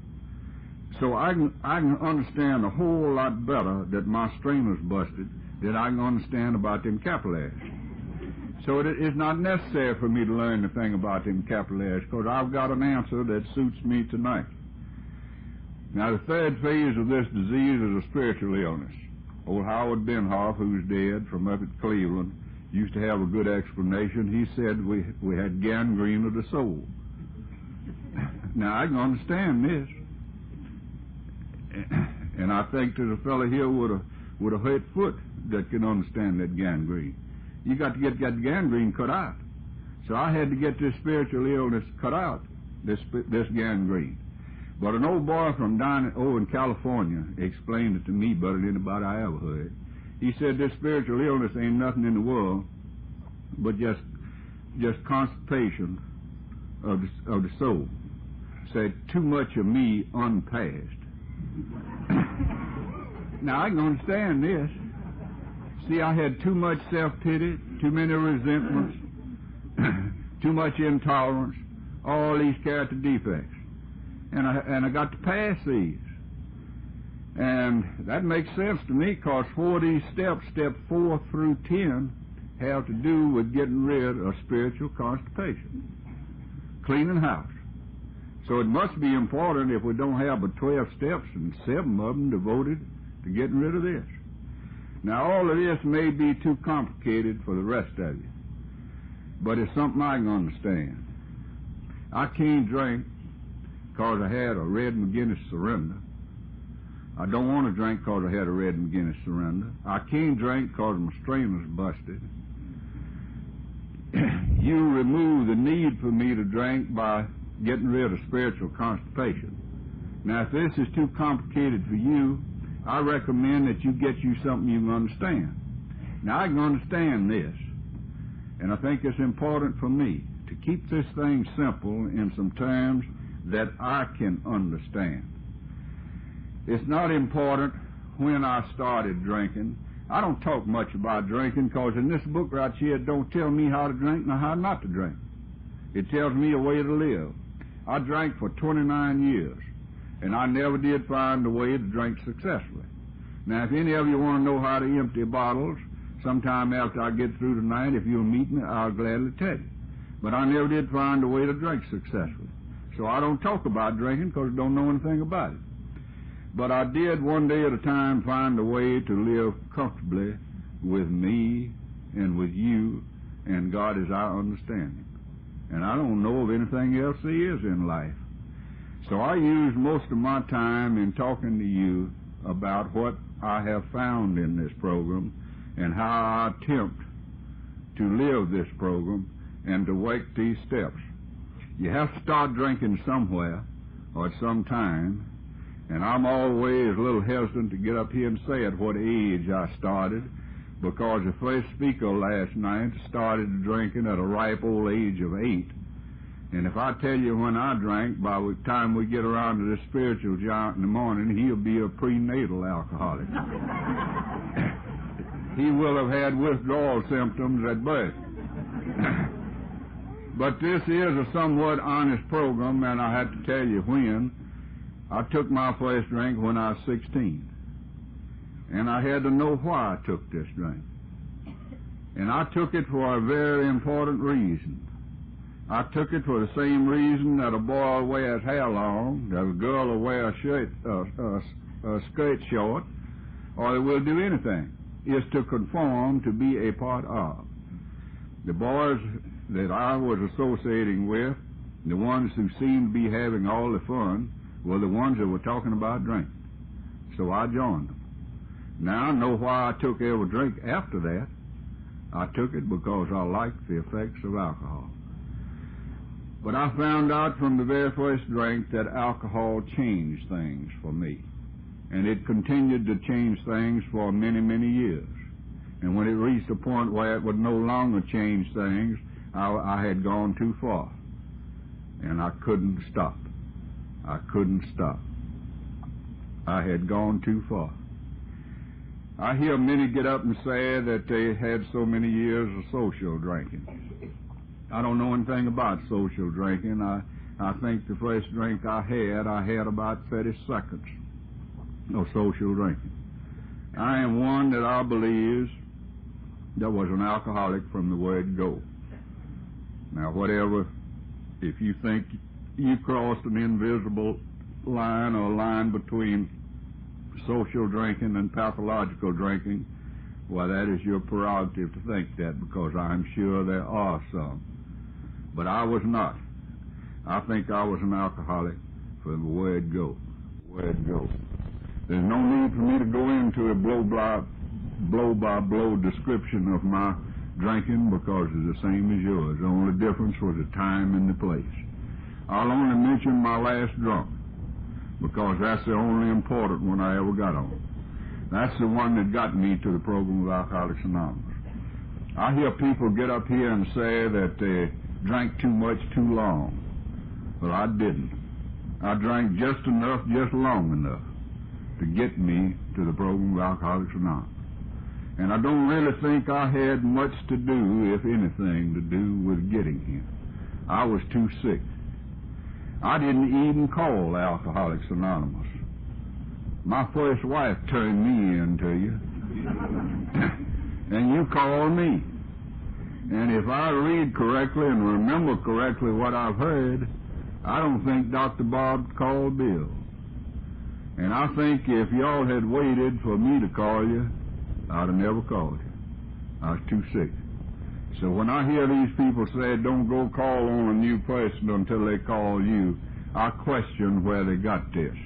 So I can understand a whole lot better that my strainer's busted than I can understand about them capillaries. So it is not necessary for me to learn the thing about them capillaries, because I've got an answer that suits me tonight. Now, the third phase of this disease is a spiritual illness. Old Howard Benhoff, who's dead, from up at Cleveland, used to have a good explanation. He said we had gangrene of the soul. Now, I can understand this. And I think there's a fellow here with a hurt foot that can understand that gangrene. You got to get that gangrene cut out. So I had to get this spiritual illness cut out, this gangrene. But an old boy from down in California explained it to me better than anybody I ever heard. He said this spiritual illness ain't nothing in the world but just constipation of the soul. Said too much of me unpassed. Now I can understand this. See, I had too much self-pity, too many resentments, too much intolerance, all these character defects. And I got to pass these. And that makes sense to me, because 4 of these steps, step 4 through 10, have to do with getting rid of spiritual constipation, cleaning house. So it must be important if we don't have but 12 steps and 7 of them devoted to getting rid of this. Now, all of this may be too complicated for the rest of you, but it's something I can understand. I can't drink because I had a Red McGinnis surrender. I don't want to drink because I had a Red McGinnis surrender. I can't drink because my strainer's busted. You remove the need for me to drink by getting rid of spiritual constipation. Now, if this is too complicated for you, I recommend that you get you something you can understand. Now, I can understand this, and I think it's important for me to keep this thing simple in some terms that I can understand. It's not important when I started drinking. I don't talk much about drinking, because in this book right here, it don't tell me how to drink nor how not to drink. It tells me a way to live. I drank for 29 years, and I never did find a way to drink successfully. Now, if any of you want to know how to empty bottles, sometime after I get through tonight, if you'll meet me, I'll gladly tell you. But I never did find a way to drink successfully. So I don't talk about drinking because I don't know anything about it. But I did one day at a time find a way to live comfortably with me and with you, and God is our understanding. And I don't know of anything else there is in life. So I use most of my time in talking to you about what I have found in this program and how I attempt to live this program and to take these steps. You have to start drinking somewhere or at some time, and I'm always a little hesitant to get up here and say at what age I started, because the first speaker last night started drinking at a ripe old age of 8. And if I tell you when I drank, by the time we get around to the spiritual giant in the morning, he'll be a prenatal alcoholic. He will have had withdrawal symptoms at birth. But this is a somewhat honest program, and I had to tell you when. I took my first drink when I was 16. And I had to know why I took this drink. And I took it for a very important reason. I took it for the same reason that a boy wears hair long, that a girl will wear a skirt short, or they will do anything, is to conform to be a part of. The boys that I was associating with, the ones who seemed to be having all the fun, were the ones that were talking about drinking. So I joined them. Now I know why I took every drink after that. I took it because I liked the effects of alcohol. But I found out from the very first drink that alcohol changed things for me. And it continued to change things for many, many years. And when it reached a point where it would no longer change things, I had gone too far. And I couldn't stop. I couldn't stop. I had gone too far. I hear many get up and say that they had so many years of social drinking. I don't know anything about social drinking. I think the first drink I had about 30 seconds of social drinking. I am one that I believes that was an alcoholic from the word go. Now, whatever, if you think you crossed an invisible line or line between social drinking and pathological drinking, well, that is your prerogative to think that, because I'm sure there are some. But I was not. I think I was an alcoholic from the word go. Word go. There's no need for me to go into a blow-by-blow description of my drinking, because it's the same as yours. The only difference was the time and the place. I'll only mention my last drunk, because that's the only important one I ever got on. That's the one that got me to the program of Alcoholics Anonymous. I hear people get up here and say that they drank too much too long. Well, I didn't. I drank just enough, just long enough to get me to the program of Alcoholics Anonymous. And I don't really think I had much to do, if anything, to do with getting here. I was too sick. I didn't even call Alcoholics Anonymous. My first wife turned me in to you. And you called me. And if I read correctly and remember correctly what I've heard, I don't think Dr. Bob called Bill. And I think if y'all had waited for me to call you, I'd have never called you. I was too sick. So when I hear these people say, don't go call on a new person until they call you, I question where they got this.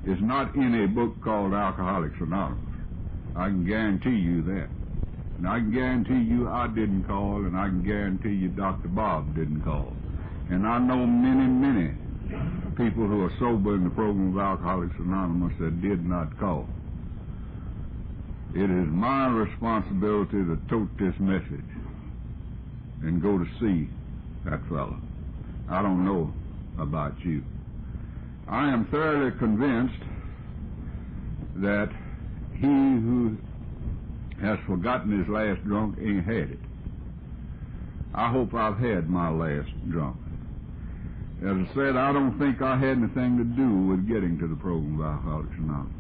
It's not in a book called Alcoholics Anonymous. I can guarantee you that. And I can guarantee you I didn't call, and I can guarantee you Dr. Bob didn't call. And I know many, many people who are sober in the program of Alcoholics Anonymous that did not call. It is my responsibility to tote this message and go to see that fellow. I don't know about you. I am thoroughly convinced that he who has forgotten his last drunk ain't had it. I hope I've had my last drunk. As I said, I don't think I had anything to do with getting to the program of Alcoholics Anonymous.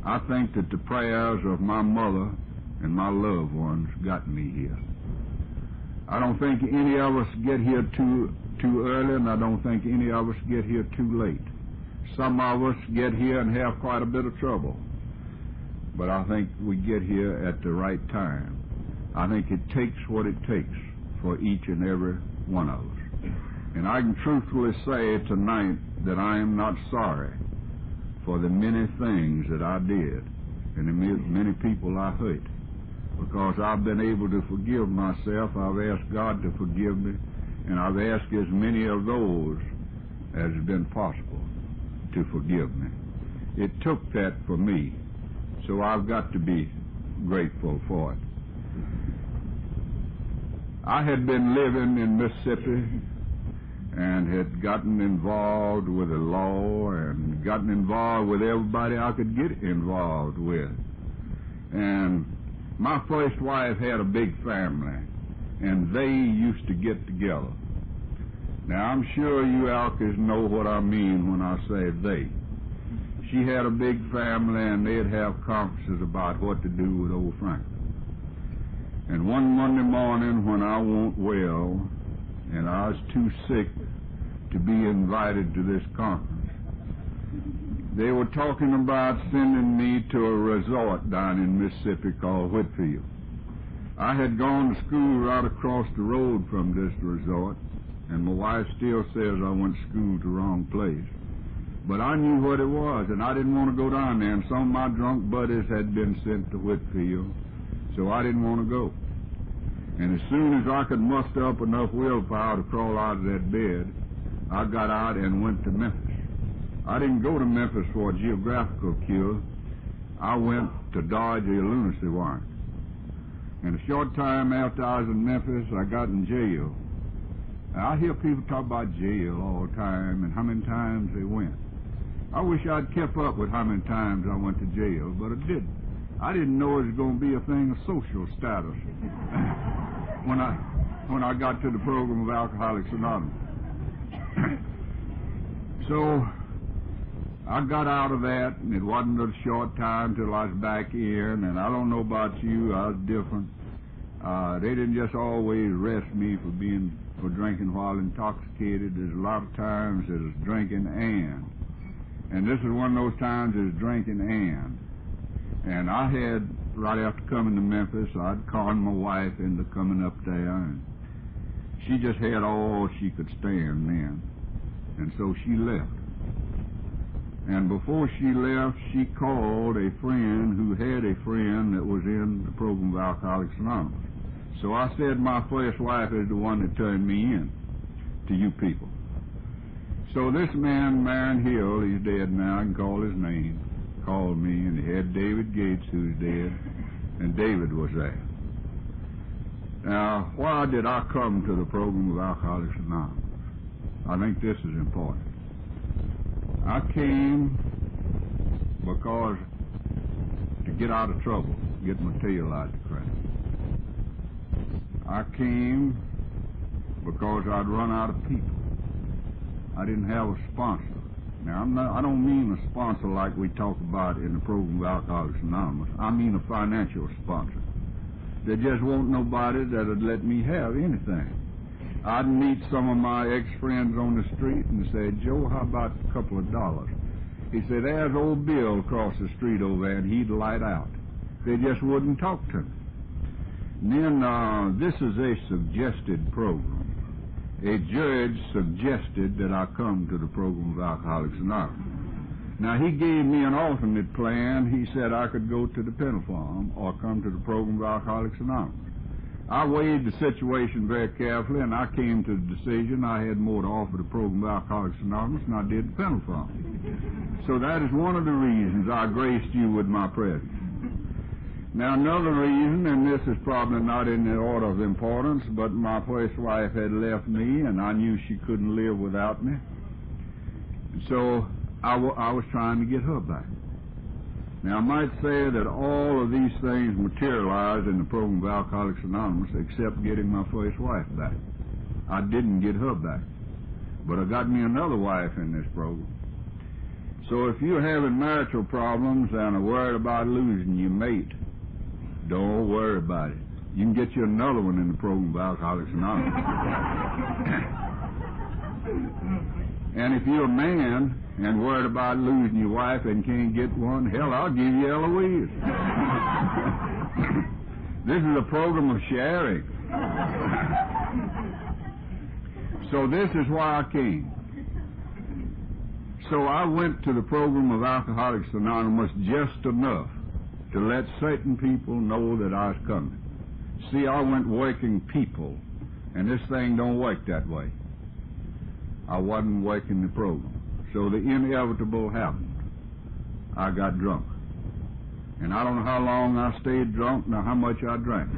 I think that the prayers of my mother and my loved ones got me here. I don't think any of us get here too early, and I don't think any of us get here too late. Some of us get here and have quite a bit of trouble, but I think we get here at the right time. I think it takes what it takes for each and every one of us. And I can truthfully say tonight that I am not sorry for the many things that I did and the many people I hurt, because I've been able to forgive myself. I've asked God to forgive me, and I've asked as many of those as has been possible to forgive me. It took that for me, so I've got to be grateful for it. I had been living in Mississippi and had gotten involved with the law and gotten involved with everybody I could get involved with. And my first wife had a big family, and they used to get together. Now, I'm sure you Alkies know what I mean when I say they. She had a big family, and they'd have conferences about what to do with old Franklin. And one Monday morning when I wasn't well, and I was too sick to be invited to this conference, they were talking about sending me to a resort down in Mississippi called Whitfield. I had gone to school right across the road from this resort, and my wife still says I went to school to the wrong place. But I knew what it was, and I didn't want to go down there, and some of my drunk buddies had been sent to Whitfield, so I didn't want to go. And as soon as I could muster up enough willpower to crawl out of that bed, I got out and went to Memphis. I didn't go to Memphis for a geographical cure. I went to dodge a lunacy warrant. And a short time after I was in Memphis, I got in jail. Now, I hear people talk about jail all the time and how many times they went. I wish I'd kept up with how many times I went to jail, but I didn't. I didn't know it was going to be a thing of social status when I got to the program of Alcoholics Anonymous. So I got out of that, and it wasn't a short time till I was back in, and I don't know about you, I was different. They didn't just always arrest me for drinking while intoxicated. There's a lot of times it was drinking and this is one of those times it was drinking and I had, right after coming to Memphis, I'd conned my wife into coming up there, and she just had all she could stand then, and so she left. And before she left, she called a friend who had a friend that was in the program of Alcoholics Anonymous. So I said my first wife is the one that turned me in to you people. So this man, Marion Hill, he's dead now, I can call his name, called me, and he had David Gates, who's dead, and David was there. Now, why did I come to the program of Alcoholics Anonymous? I think this is important. I came because to get out of trouble, get my tail out the crack. I came because I'd run out of people. I didn't have a sponsor. Now, I don't mean a sponsor like we talk about in the program of Alcoholics Anonymous. I mean a financial sponsor. There just wasn't nobody that would let me have anything. I'd meet some of my ex-friends on the street and say, Joe, how about a couple of dollars? He said, there's old Bill across the street over there, and he'd light out. They just wouldn't talk to me. And then this is a suggested program. A judge suggested that I come to the program of Alcoholics Anonymous. Now, he gave me an alternate plan. He said I could go to the penal farm or come to the program of Alcoholics Anonymous. I weighed the situation very carefully, and I came to the decision I had more to offer the program of Alcoholics Anonymous than I did the penal farm. So that is one of the reasons I graced you with my presence. Now, another reason, and this is probably not in the order of importance, but my first wife had left me, and I knew she couldn't live without me. So I was trying to get her back. Now, I might say that all of these things materialized in the program of Alcoholics Anonymous except getting my first wife back. I didn't get her back, but I got me another wife in this program. So if you're having marital problems and are worried about losing your mate, don't worry about it. You can get you another one in the program of Alcoholics Anonymous. And if you're a man and worried about losing your wife and can't get one, hell, I'll give you Eloise. This is a program of sharing. So this is why I came. So I went to the program of Alcoholics Anonymous just enough to let certain people know that I was coming. See, I went working people, and this thing don't work that way. I wasn't working the program. So the inevitable happened. I got drunk. And I don't know how long I stayed drunk nor how much I drank.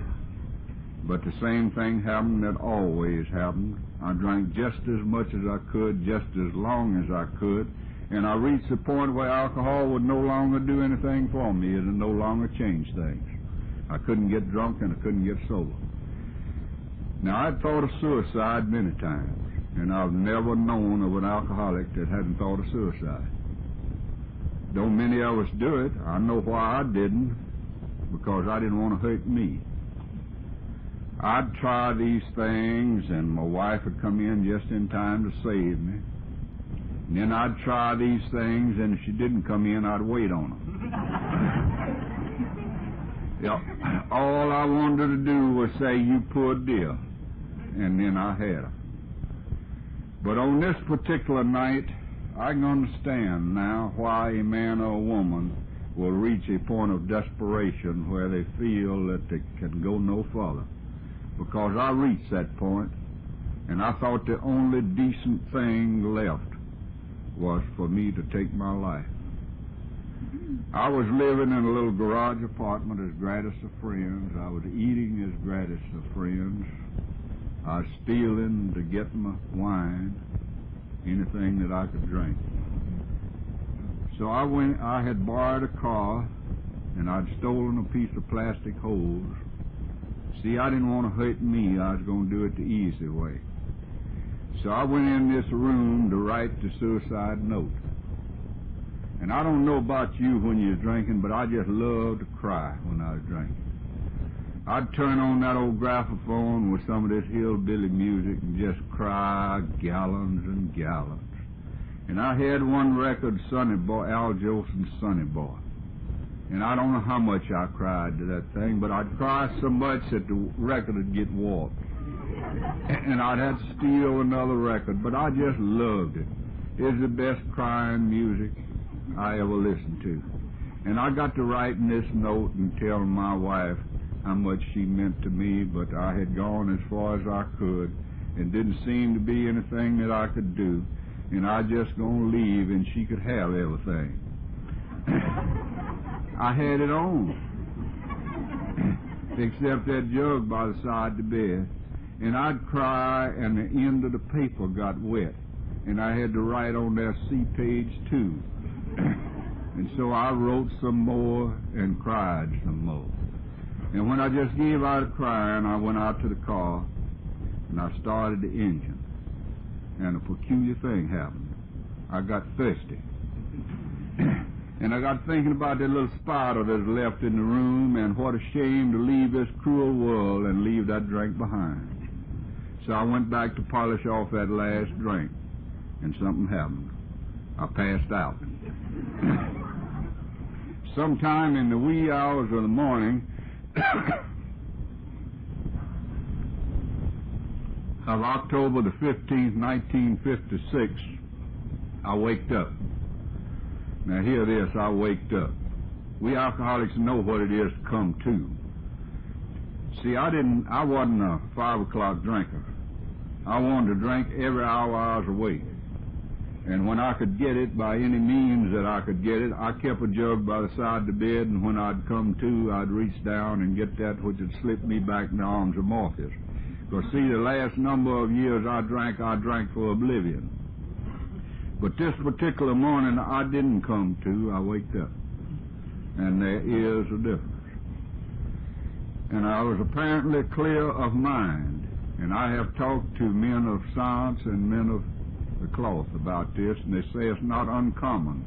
But the same thing happened that always happened. I drank just as much as I could, just as long as I could, and I reached the point where alcohol would no longer do anything for me. It would no longer change things. I couldn't get drunk and I couldn't get sober. Now, I'd thought of suicide many times, and I've never known of an alcoholic that hadn't thought of suicide. Though many of us do it, I know why I didn't, because I didn't want to hurt me. I'd try these things, and my wife would come in just in time to save me. And then I'd try these things, and if she didn't come in, I'd wait on her. Yep. All I wanted to do was say, "You poor dear," and then I had her. But on this particular night, I can understand now why a man or a woman will reach a point of desperation where they feel that they can go no further. Because I reached that point, and I thought the only decent thing left was for me to take my life. I was living in a little garage apartment as greatest of friends. I was eating as greatest of friends. I was stealing to get my wine, anything that I could drink. So I had borrowed a car, and I'd stolen a piece of plastic hose. See, I didn't want to hurt me. I was going to do it the easy way. So I went in this room to write the suicide note. And I don't know about you when you're drinking, but I just loved to cry when I was drinking. I'd turn on that old graphophone with some of this hillbilly music and just cry gallons and gallons. And I had one record, Sonny Boy, Al Jolson's Sonny Boy. And I don't know how much I cried to that thing, but I'd cry so much that the record would get warped. And I'd have to steal another record, but I just loved it. It's the best crying music I ever listened to. And I got to writing this note and tell my wife how much she meant to me, but I had gone as far as I could, and didn't seem to be anything that I could do, and I just gonna leave and she could have everything. I had it on, except that jug by the side of the bed, and I'd cry, and the end of the paper got wet, and I had to write on there, "See page 2." And so I wrote some more and cried some more. And when I just gave out of crying, I went out to the car, and I started the engine. And a peculiar thing happened. I got thirsty. And I got thinking about that little spider that's left in the room, and what a shame to leave this cruel world and leave that drink behind. So I went back to polish off that last drink, and something happened. I passed out. Sometime in the wee hours of the morning of October the 15th, 1956, I waked up. Now hear this, I waked up. We alcoholics know what it is to come to. See, I wasn't a 5 o'clock drinker. I wanted to drink every hour I was awake. And when I could get it, by any means that I could get it, I kept a jug by the side of the bed, and when I'd come to, I'd reach down and get that which had slipped me back in the arms of Morpheus. Because, see, the last number of years I drank for oblivion. But this particular morning, I didn't come to, I waked up. And there is a difference. And I was apparently clear of mind. And I have talked to men of science and men of the cloth about this, and they say it's not uncommon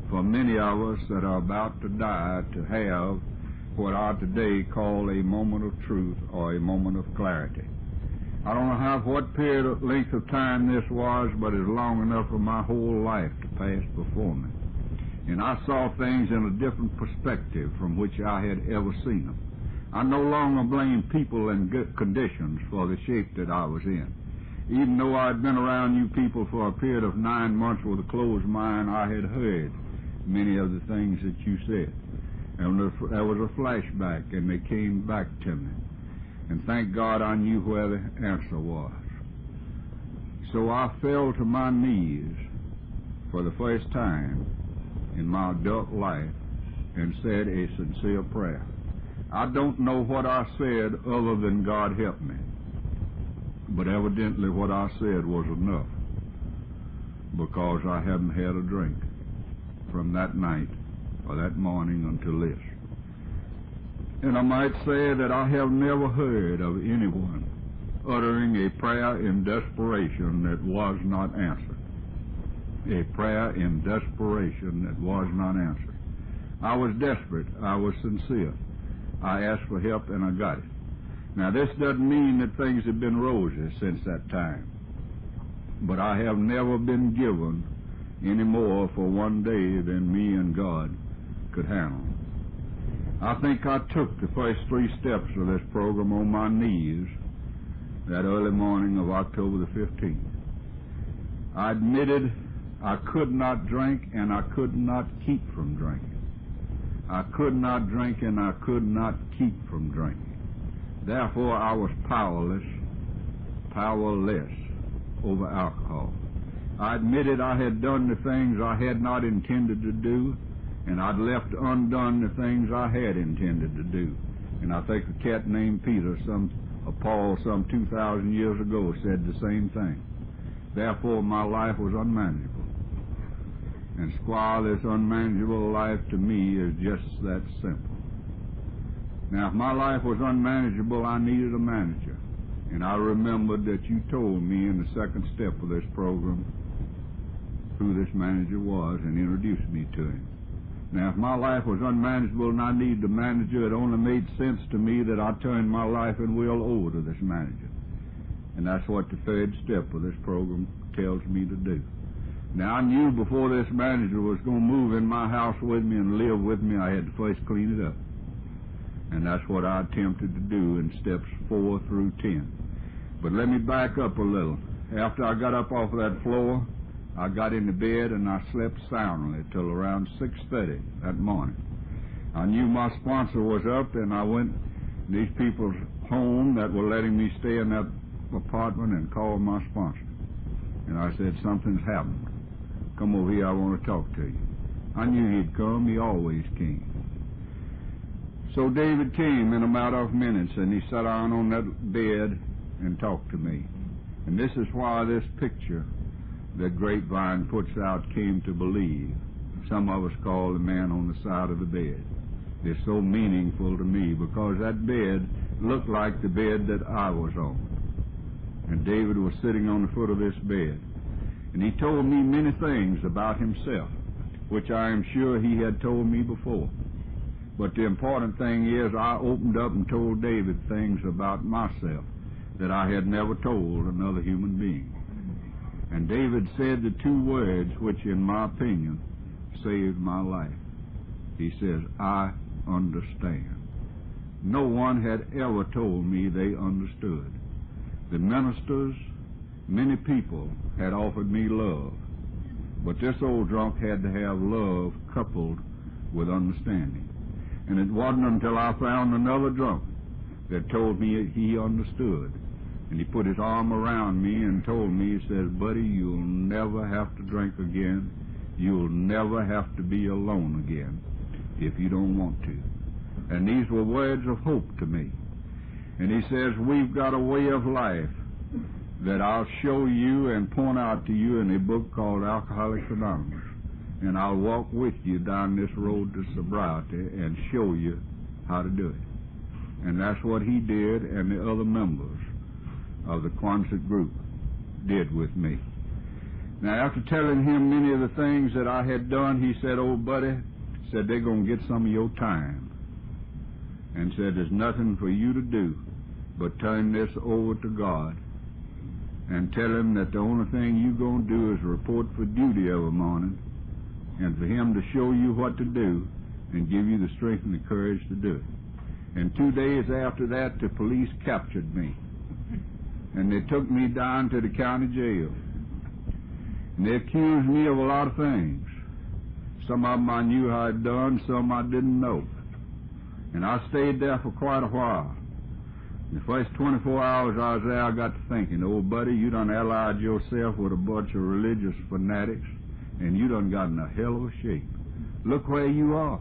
for many of us that are about to die to have what I today call a moment of truth or a moment of clarity. I don't know what period of length of time this was, but it's long enough for my whole life to pass before me. And I saw things in a different perspective from which I had ever seen them. I no longer blamed people and conditions for the shape that I was in. Even though I had been around you people for a period of 9 months with a closed mind, I had heard many of the things that you said. And there was a flashback, and they came back to me. And thank God I knew where the answer was. So I fell to my knees for the first time in my adult life and said a sincere prayer. I don't know what I said other than God help me. But evidently what I said was enough, because I hadn't had a drink from that night or that morning until this. And I might say that I have never heard of anyone uttering a prayer in desperation that was not answered. A prayer in desperation that was not answered. I was desperate. I was sincere. I asked for help and I got it. Now, this doesn't mean that things have been rosy since that time, but I have never been given any more for one day than me and God could handle. I think I took the first 3 steps of this program on my knees that early morning of October the 15th. I admitted I could not drink and I could not keep from drinking. I could not drink and I could not keep from drinking. Therefore, I was powerless over alcohol. I admitted I had done the things I had not intended to do, and I'd left undone the things I had intended to do. And I think a cat named Peter, Paul, some 2,000 years ago, said the same thing. Therefore, my life was unmanageable. And squire, this unmanageable life to me is just that simple. Now, if my life was unmanageable, I needed a manager. And I remembered that you told me in the second step of this program who this manager was and introduced me to him. Now, if my life was unmanageable and I needed a manager, it only made sense to me that I turned my life and will over to this manager. And that's what the third step of this program tells me to do. Now, I knew before this manager was going to move in my house with me and live with me, I had to first clean it up. And that's what I attempted to do in steps 4 through 10. But let me back up a little. After I got up off of that floor, I got into bed and I slept soundly till around 6:30 that morning. I knew my sponsor was up, and I went to these people's home that were letting me stay in that apartment and called my sponsor. And I said, something's happened. Come over here, I want to talk to you. I knew he'd come. He always came. So David came in a matter of minutes, and he sat down on that bed and talked to me. And this is why this picture that Grapevine puts out, Came to Believe, some of us call the man on the side of the bed. It's so meaningful to me because that bed looked like the bed that I was on. And David was sitting on the foot of this bed. And he told me many things about himself, which I am sure he had told me before. But the important thing is I opened up and told David things about myself that I had never told another human being. And David said the 2 words which, in my opinion, saved my life. He says, I understand. No one had ever told me they understood. The ministers, many people had offered me love, but this old drunk had to have love coupled with understanding. And it wasn't until I found another drunk that told me he understood. And he put his arm around me and told me, he says, buddy, you'll never have to drink again. You'll never have to be alone again if you don't want to. And these were words of hope to me. And he says, we've got a way of life that I'll show you and point out to you in a book called Alcoholics Anonymous. And I'll walk with you down this road to sobriety and show you how to do it. And that's what he did, and the other members of the Quonset group did with me. Now, after telling him many of the things that I had done, he said, oh, buddy, said, they're going to get some of your time. And said, there's nothing for you to do but turn this over to God and tell him that the only thing you're going to do is report for duty every morning, and for him to show you what to do and give you the strength and the courage to do it. And 2 days after that, the police captured me, and they took me down to the county jail. And they accused me of a lot of things. Some of them I knew I'd done, some I didn't know. And I stayed there for quite a while. In the first 24 hours I was there, I got to thinking, old buddy, you done allied yourself with a bunch of religious fanatics, and you done got in a hell of a shape. Look where you are.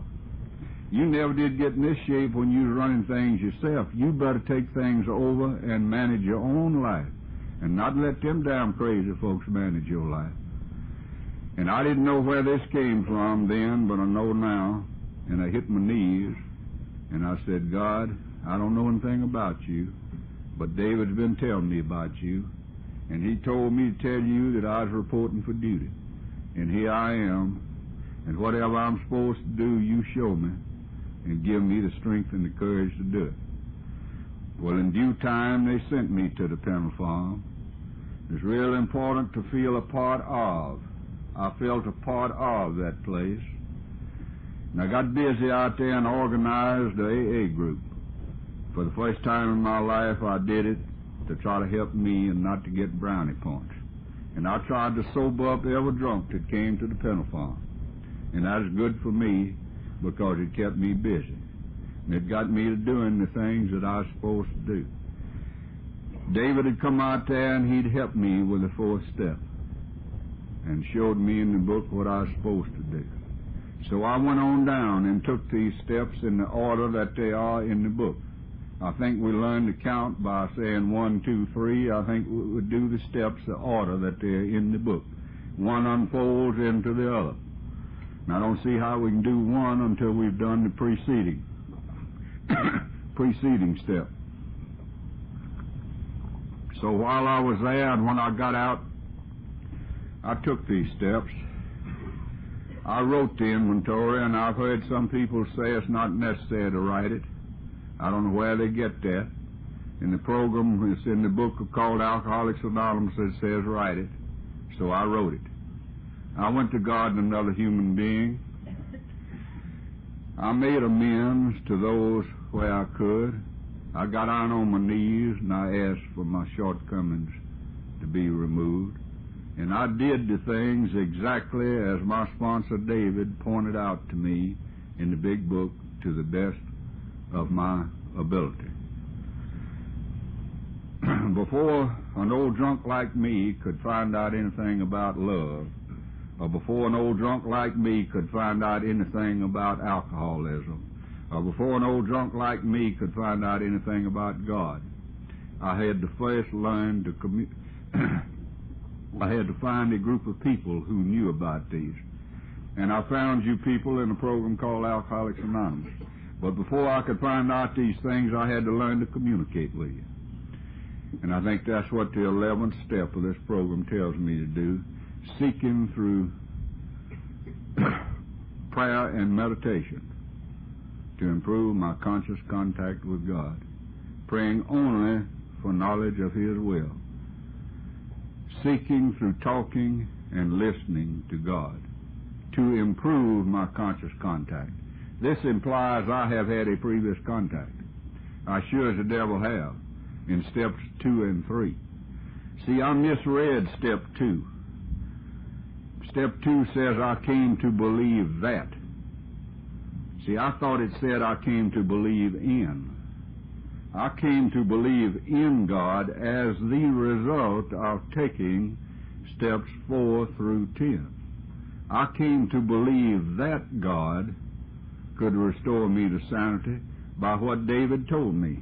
You never did get in this shape when you was running things yourself. You better take things over and manage your own life, and not let them damn crazy folks manage your life. And I didn't know where this came from then, but I know now. And I hit my knees, and I said, God, I don't know anything about you, but David's been telling me about you, and he told me to tell you that I was reporting for duty. And here I am, and whatever I'm supposed to do, you show me, and give me the strength and the courage to do it. Well, in due time, they sent me to the penal farm. It's real important to feel a part of. I felt a part of that place. And I got busy out there and organized the AA group. For the first time in my life, I did it to try to help me and not to get brownie points. And I tried to sober up every drunk that came to the penal farm. And that was good for me because it kept me busy. And it got me to doing the things that I was supposed to do. David had come out there and he'd helped me with the 4th step and showed me in the book what I was supposed to do. So I went on down and took these steps in the order that they are in the book. I think we learned to count by saying 1, 2, 3. I think we would do the steps the order that they're in the book. One unfolds into the other. And I don't see how we can do one until we've done the preceding step. So while I was there and when I got out, I took these steps. I wrote the inventory, and I've heard some people say it's not necessary to write it. I don't know where they get that. In the program, it's in the book called Alcoholics Anonymous, it says write it. So I wrote it. I went to God and another human being. I made amends to those where I could. I got down on my knees and I asked for my shortcomings to be removed. And I did the things exactly as my sponsor David pointed out to me in the big book to the best of my ability. Before an old drunk like me could find out anything about love, or before an old drunk like me could find out anything about alcoholism, or before an old drunk like me could find out anything about God, I had to first learn to I had to find a group of people who knew about these. And I found you people in a program called Alcoholics Anonymous. But before I could find out these things, I had to learn to communicate with you. And I think that's what the 11th step of this program tells me to do, seeking through prayer and meditation to improve my conscious contact with God, praying only for knowledge of His will, seeking through talking and listening to God to improve my conscious contact. This implies I have had a previous contact. I sure as the devil have in steps 2 and 3. See, I misread step 2. Step 2 says I came to believe that. See, I thought it said I came to believe in. I came to believe in God as the result of taking steps 4 through 10. I came to believe that God could restore me to sanity by what David told me.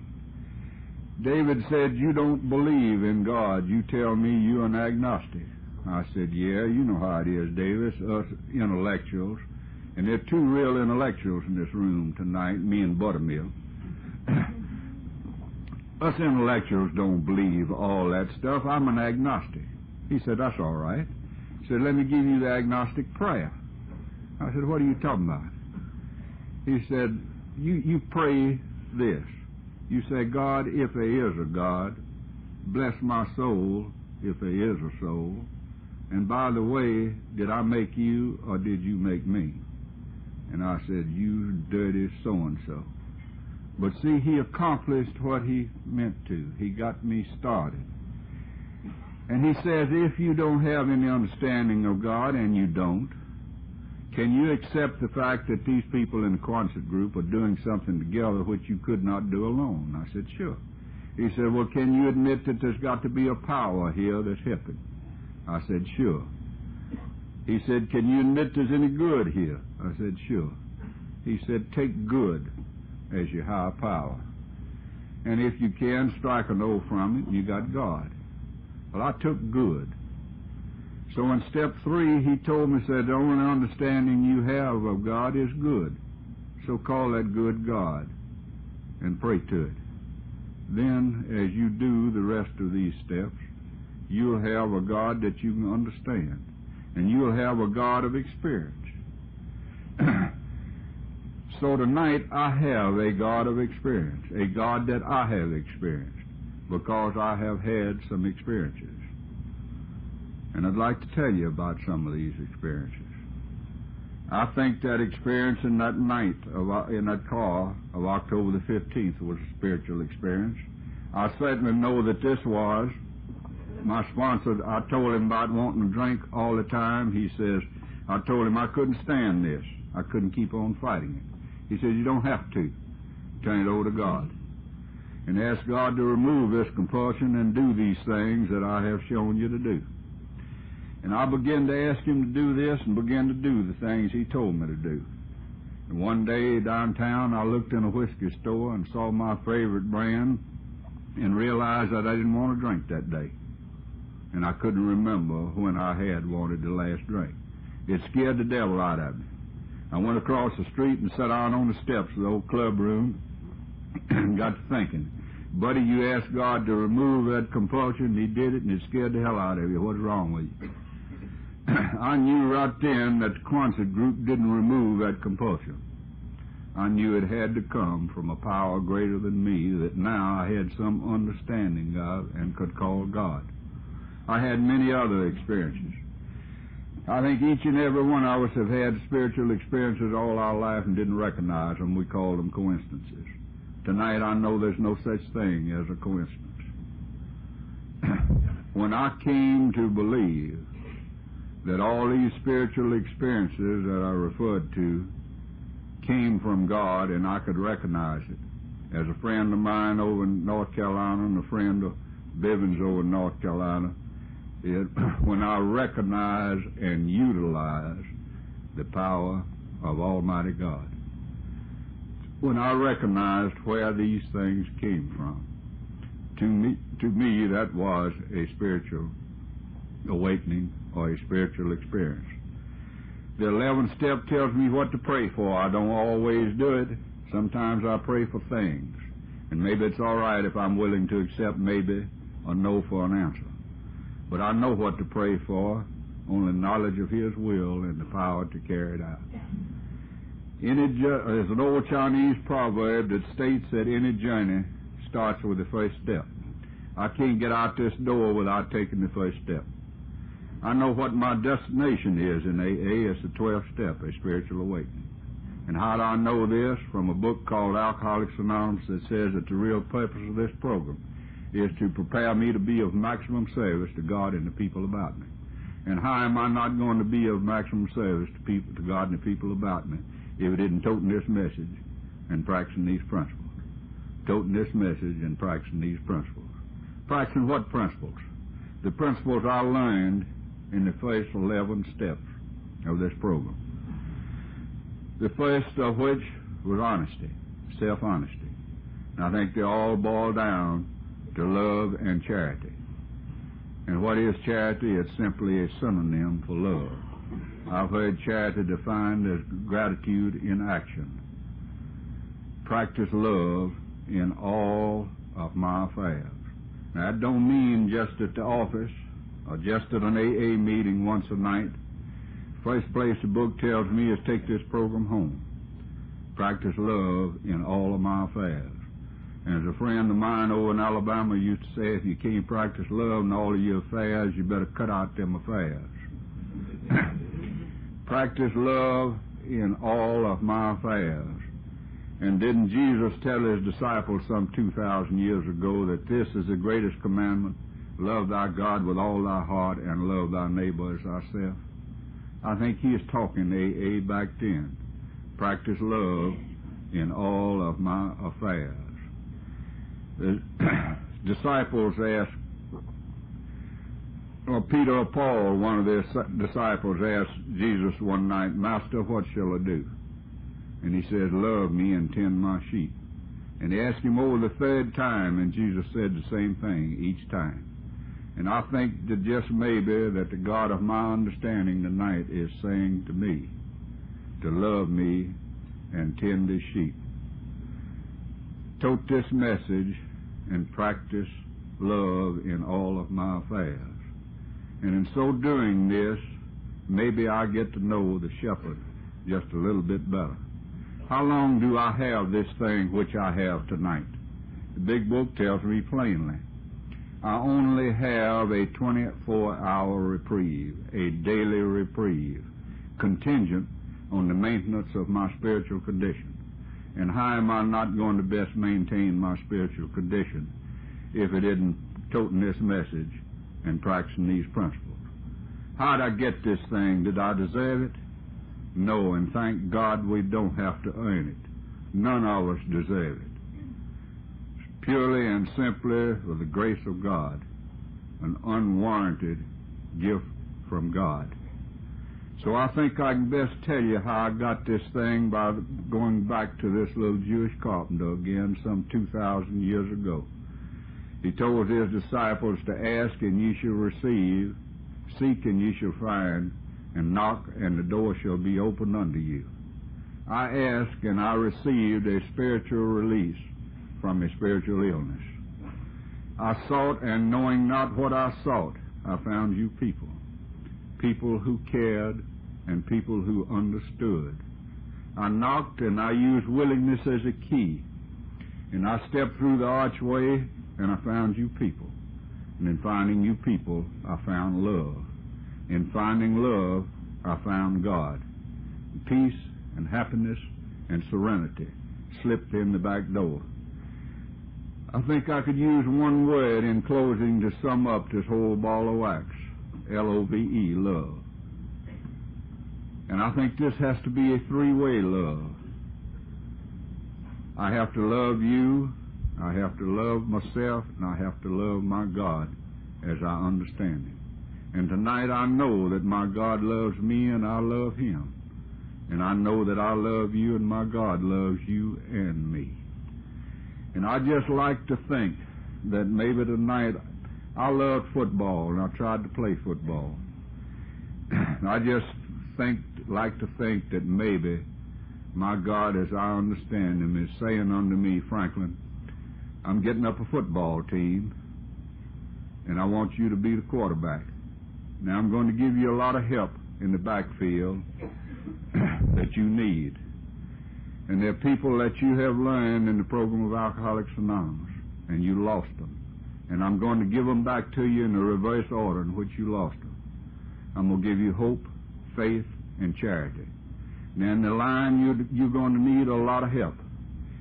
David said, you don't believe in God. You tell me you're an agnostic. I said, yeah, you know how it is, David, us intellectuals. And there are 2 real intellectuals in this room tonight, me and Buttermilk. Us intellectuals don't believe all that stuff. I'm an agnostic. He said, that's all right. He said, let me give you the agnostic prayer. I said, what are you talking about? He said, you pray this. You say, God, if there is a God, bless my soul if there is a soul. And by the way, did I make you or did you make me? And I said, you dirty so-and-so. But see, he accomplished what he meant to. He got me started. And he says, if you don't have any understanding of God, and you don't, can you accept the fact that these people in the concert group are doing something together which you could not do alone? I said, sure. He said, well, can you admit that there's got to be a power here that's helping? I said, sure. He said, can you admit there's any good here? I said, sure. He said, take good as your higher power. And if you can, strike an oath from it, and you got God. Well, I took good. So in step 3, he told me, said, the only understanding you have of God is good. So call that good God and pray to it. Then, as you do the rest of these steps, you'll have a God that you can understand. And you'll have a God of experience. So tonight, I have a God of experience, a God that I have experienced, because I have had some experiences. And I'd like to tell you about some of these experiences. I think that experience in that night, in that car of October the 15th, was a spiritual experience. I certainly know that this was. My sponsor, I told him about wanting to drink all the time. He says, I told him I couldn't stand this. I couldn't keep on fighting it. He says, you don't have to. Turn it over to God. And ask God to remove this compulsion and do these things that I have shown you to do. And I began to ask him to do this and began to do the things he told me to do. And one day downtown, I looked in a whiskey store and saw my favorite brand and realized that I didn't want to drink that day. And I couldn't remember when I had wanted the last drink. It scared the devil out of me. I went across the street and sat down on the steps of the old club room and got to thinking, buddy, you asked God to remove that compulsion, he did it, and it scared the hell out of you. What's wrong with you? I knew right then that the concert group didn't remove that compulsion. I knew it had to come from a power greater than me that now I had some understanding of and could call God. I had many other experiences. I think each and every one of us have had spiritual experiences all our life and didn't recognize them. We call them coincidences. Tonight I know there's no such thing as a coincidence. When I came to believe that all these spiritual experiences that I referred to came from God and I could recognize it, as a friend of mine over in North Carolina and a friend of Bivens over in North Carolina, when I recognize and utilize the power of Almighty God, when I recognized where these things came from, to me that was a spiritual awakening or a spiritual experience. The 11th step tells me what to pray for. I don't always do it. Sometimes I pray for things, and maybe it's all right if I'm willing to accept maybe or no for an answer. But I know what to pray for, only knowledge of His will and the power to carry it out. There's an old Chinese proverb that states that any journey starts with the first step. I can't get out this door without taking the first step. I know what my destination is in AA. It's the 12th step, a spiritual awakening. And how do I know this? From a book called Alcoholics Anonymous that says that the real purpose of this program is to prepare me to be of maximum service to God and the people about me. And how am I not going to be of maximum service to God and the people about me if it isn't toting this message and practicing these principles? Toting this message and practicing these principles. Practicing what principles? The principles I learned in the first 11 steps of this program. The first of which was honesty, self-honesty. And I think they all boil down to love and charity. And what is charity? It's simply a synonym for love. I've heard charity defined as gratitude in action. Practice love in all of my affairs. Now, that don't mean just at the office or just at an AA meeting once a night. First place the book tells me is take this program home. Practice love in all of my affairs. And as a friend of mine over in Alabama used to say, if you can't practice love in all of your affairs, you better cut out them affairs. Practice love in all of my affairs. And didn't Jesus tell his disciples some 2,000 years ago that this is the greatest commandment? Love thy God with all thy heart and love thy neighbor as thyself. I think he is talking AA back then. Practice love in all of my affairs. The disciples asked, Peter or Paul, one of the disciples, asked Jesus one night, Master, what shall I do? And he says, love me and tend my sheep. And he asked him over the third time, and Jesus said the same thing each time. And I think that just maybe that the God of my understanding tonight is saying to me to love me and tend his sheep. Tote this message and practice love in all of my affairs. And in so doing this, maybe I get to know the shepherd just a little bit better. How long do I have this thing which I have tonight? The big book tells me plainly. I only have a 24-hour reprieve, a daily reprieve, contingent on the maintenance of my spiritual condition. And how am I not going to best maintain my spiritual condition if it isn't toting this message and practicing these principles? How did I get this thing? Did I deserve it? No, and thank God we don't have to earn it. None of us deserve it. It's purely and simply with the grace of God, an unwarranted gift from God. So I think I can best tell you how I got this thing by going back to this little Jewish carpenter again some 2,000 years ago. He told his disciples to ask and ye shall receive, seek and ye shall find, and knock and the door shall be opened unto you. I asked and I received a spiritual release from a spiritual illness. I sought, and knowing not what I sought, I found you people. People who cared and people who understood. I knocked and I used willingness as a key. And I stepped through the archway and I found you people. And in finding you people, I found love. In finding love, I found God. Peace and happiness and serenity slipped in the back door. I think I could use one word in closing to sum up this whole ball of wax. L-O-V-E, love. And I think this has to be a three-way love. I have to love you, I have to love myself, and I have to love my God as I understand him. And tonight I know that my God loves me and I love him. And I know that I love you and my God loves you and me. And I just like to think that maybe tonight, I loved football and I tried to play football. I just like to think that maybe my God, as I understand him, is saying unto me, Franklin, I'm getting up a football team and I want you to be the quarterback. Now I'm going to give you a lot of help in the backfield that you need. And there are people that you have learned in the program of Alcoholics Anonymous, and you lost them. And I'm going to give them back to you in the reverse order in which you lost them. I'm going to give you hope, faith, and charity. Now in the line, you're going to need a lot of help.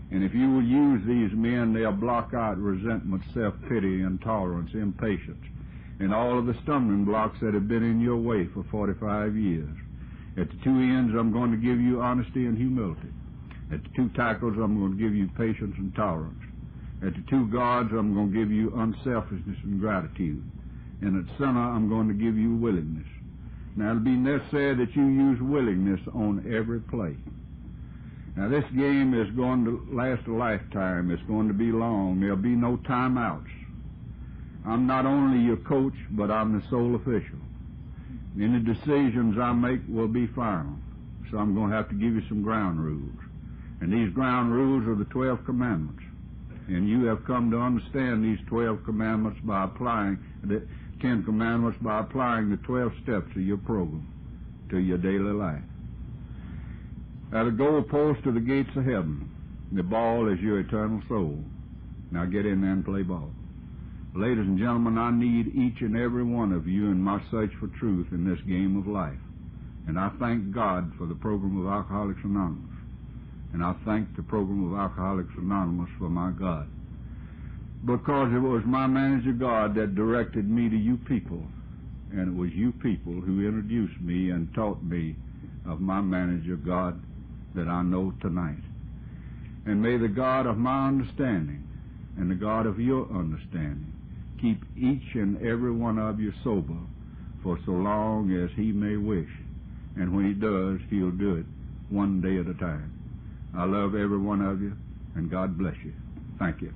And if you will use these men, they'll block out resentment, self-pity, intolerance, impatience, and all of the stumbling blocks that have been in your way for 45 years. At the two ends, I'm going to give you honesty and humility. At the two tackles, I'm going to give you patience and tolerance. At the two guards, I'm going to give you unselfishness and gratitude. And at center, I'm going to give you willingness. Now, it'll be necessary that you use willingness on every play. Now, this game is going to last a lifetime. It's going to be long. There'll be no timeouts. I'm not only your coach, but I'm the sole official. Any decisions I make will be final. So I'm going to have to give you some ground rules. And these ground rules are the 12 commandments. And you have come to understand these 12 commandments by applying the 10 commandments by applying the 12 steps of your program to your daily life. Now, the goalpost are the gates of heaven. The ball is your eternal soul. Now get in there and play ball. Ladies and gentlemen, I need each and every one of you in my search for truth in this game of life. And I thank God for the program of Alcoholics Anonymous. And I thank the program of Alcoholics Anonymous for my God. Because it was my manager God that directed me to you people. And it was you people who introduced me and taught me of my manager God that I know tonight. And may the God of my understanding and the God of your understanding keep each and every one of you sober for so long as he may wish. And when he does, he'll do it one day at a time. I love every one of you, and God bless you. Thank you.